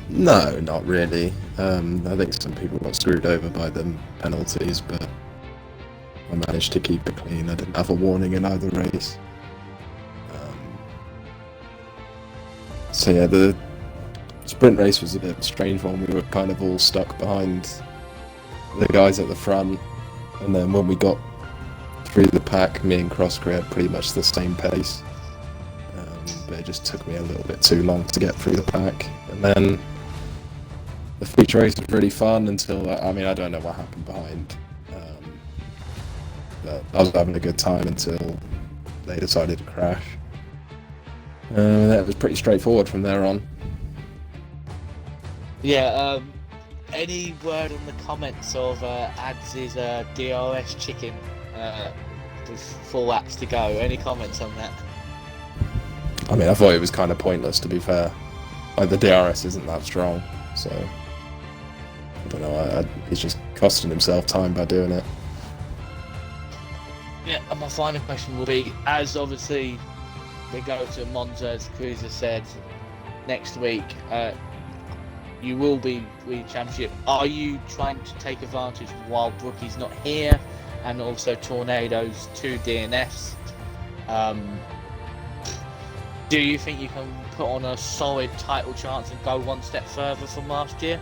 No, not really. I think some people got screwed over by the penalties, but I managed to keep it clean. I didn't have a warning in either race. So yeah, the sprint race was a bit of a strange one. We were kind of all stuck behind the guys at the front, and then when we got through the pack, me and Crossgrey had pretty much the same pace. But it just took me a little bit too long to get through the pack. And then the feature race was really fun until, I don't know what happened behind. But I was having a good time until they decided to crash. That was pretty straightforward from there on. Yeah, any word on the comments of Ads' DRS chicken with 4 laps to go? Any comments on that? I thought it was kind of pointless, to be fair. Like, the DRS isn't that strong, so I don't know. He's just costing himself time by doing it. Yeah, and my final question will be, as obviously we go to Monza, as Cruiser said, next week, you will be winning championship. Are you trying to take advantage while Brookie's not here, and also Tornado's 2 DNFs? Do you think you can put on a solid title chance and go one step further from last year?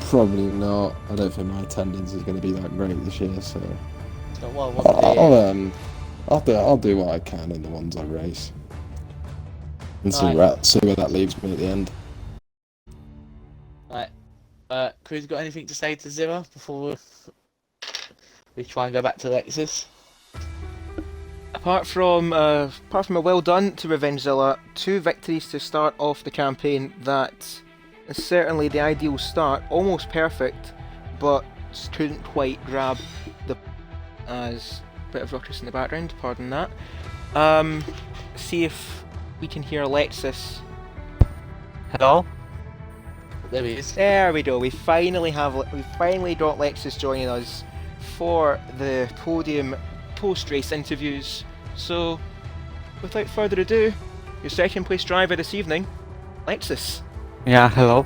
Probably not. I don't think my attendance is going to be that great this year, so So, well, what do you- I'll do what I can in the ones I race, and see Right. where that leaves me at the end. Right. Cruz, got anything to say to Zero before we try and go back to Lexus? Apart from a well done to Revengezilla, 2 victories to start off the campaign. That is certainly the ideal start, almost perfect, but just couldn't quite grab the. As a bit of ruckus in the background, pardon that. See if we can hear Alexis. Hello? There he is. There we go. We finally got Lexus joining us for the podium post-race interviews. So, without further ado, your second place driver this evening, Lexus. Yeah, hello.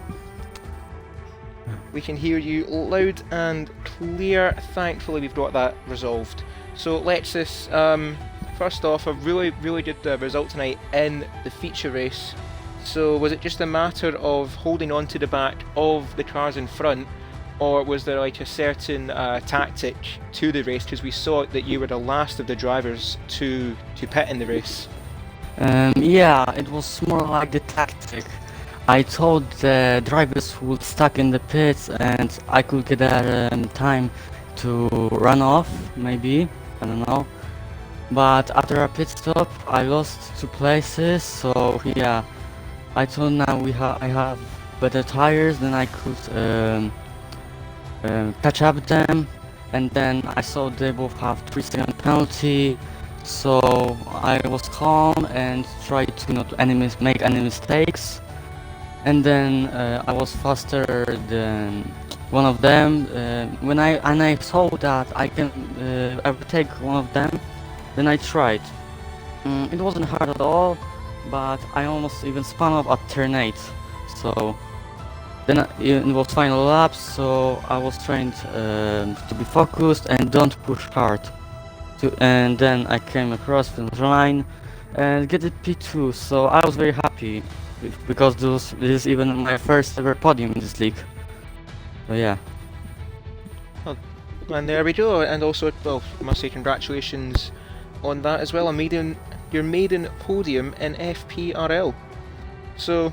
We can hear you loud and clear. Thankfully, we've got that resolved. So, Lexus, first off, a really good result tonight in the feature race. So, was it just a matter of holding on to the back of the cars in front, or was there like a certain tactic to the race? Because we saw that you were the last of the drivers to pit in the race. Yeah, it was more like the tactic. I told the drivers who would stuck in the pits and I could get time to run off, maybe, I don't know. But after a pit stop, I lost 2 places, so yeah. I told now I have better tires, then I could catch up them, and then I saw they both have 3-second penalty, so I was calm and tried to not make any mistakes, and then I was faster than one of them. When I saw that I can overtake one of them, then I tried. It wasn't hard at all, but I almost even spun up at turn 8, so then it was final lap, so I was trying to be focused and don't push hard. And then I came across the line and get the P2, so I was very happy because this is even my first ever podium in this league. So yeah. And there we go. And also, well, I must say congratulations on that as well. Your maiden podium in FPRL. So,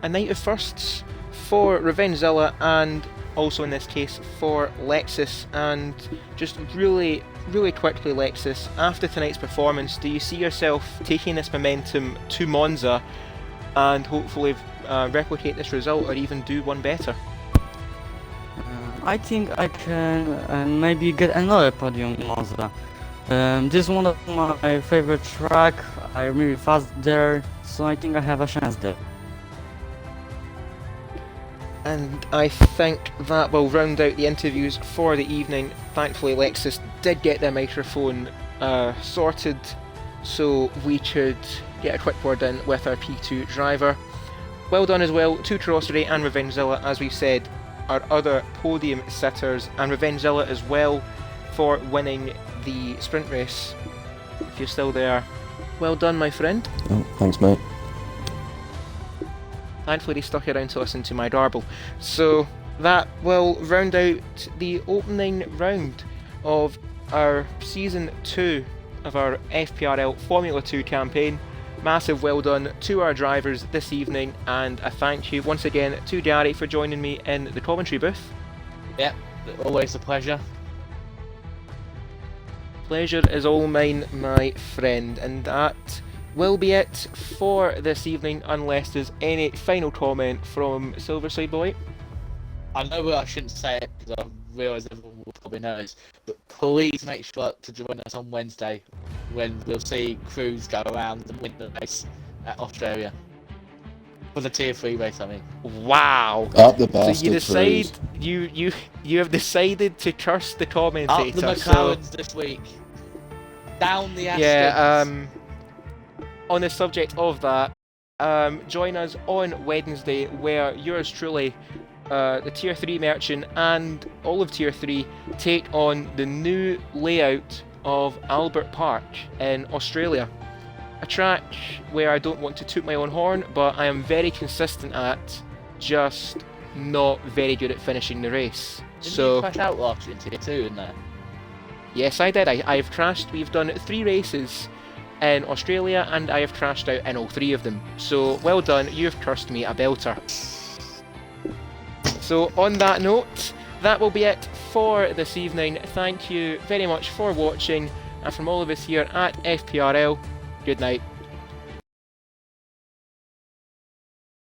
a night of firsts for Revengezilla, and also in this case for Lexus. And just really quickly, Lexus, after tonight's performance, do you see yourself taking this momentum to Monza and hopefully replicate this result or even do one better? I think I can maybe get another podium in Monza. This is one of my favorite track, I'm really fast there, so I think I have a chance there. And I think that will round out the interviews for the evening. Thankfully, Lexus did get their microphone sorted, so we could get a quick word in with our P2 driver. Well done as well to Carrossery and Revengezilla, as we've said, our other podium sitters, and Revengezilla as well for winning the sprint race. If you're still there, well done, my friend. Oh, thanks, mate. Thankfully they stuck around to listen to my garble. So that will round out the opening round of our Season 2 of our FPRL Formula 2 campaign. Massive well done to our drivers this evening, and a thank you once again to Gary for joining me in the commentary booth. Yep, always a pleasure. Pleasure is all mine, my friend, and that will be it for this evening, unless there's any final comment from Silverside Boy. I know I shouldn't say it because I realise everyone will probably know this, but please make sure to join us on Wednesday when we'll see Cruz go around and win the race at Australia. For the Tier 3 race, I mean. Wow! Up the So bastard. you decide Cruz. you have decided to curse the commentator. Up the so McLarens this week. Down the Astons. yeah, on the subject of that, join us on Wednesday, where yours truly, the Tier 3 merchant and all of Tier 3 take on the new layout of Albert Park in Australia. A track where I don't want to toot my own horn, but I am very consistent at, just not very good at finishing the race. Didn't So you crash out last year in Tier 2 in there? yes, I did. I've crashed. We've done 3 races in Australia, and I have crashed out in all 3 of them. So well done, you've cursed me a belter. So on that note, that will be it for this evening. Thank you very much for watching, and from all of us here at FPRL, good night.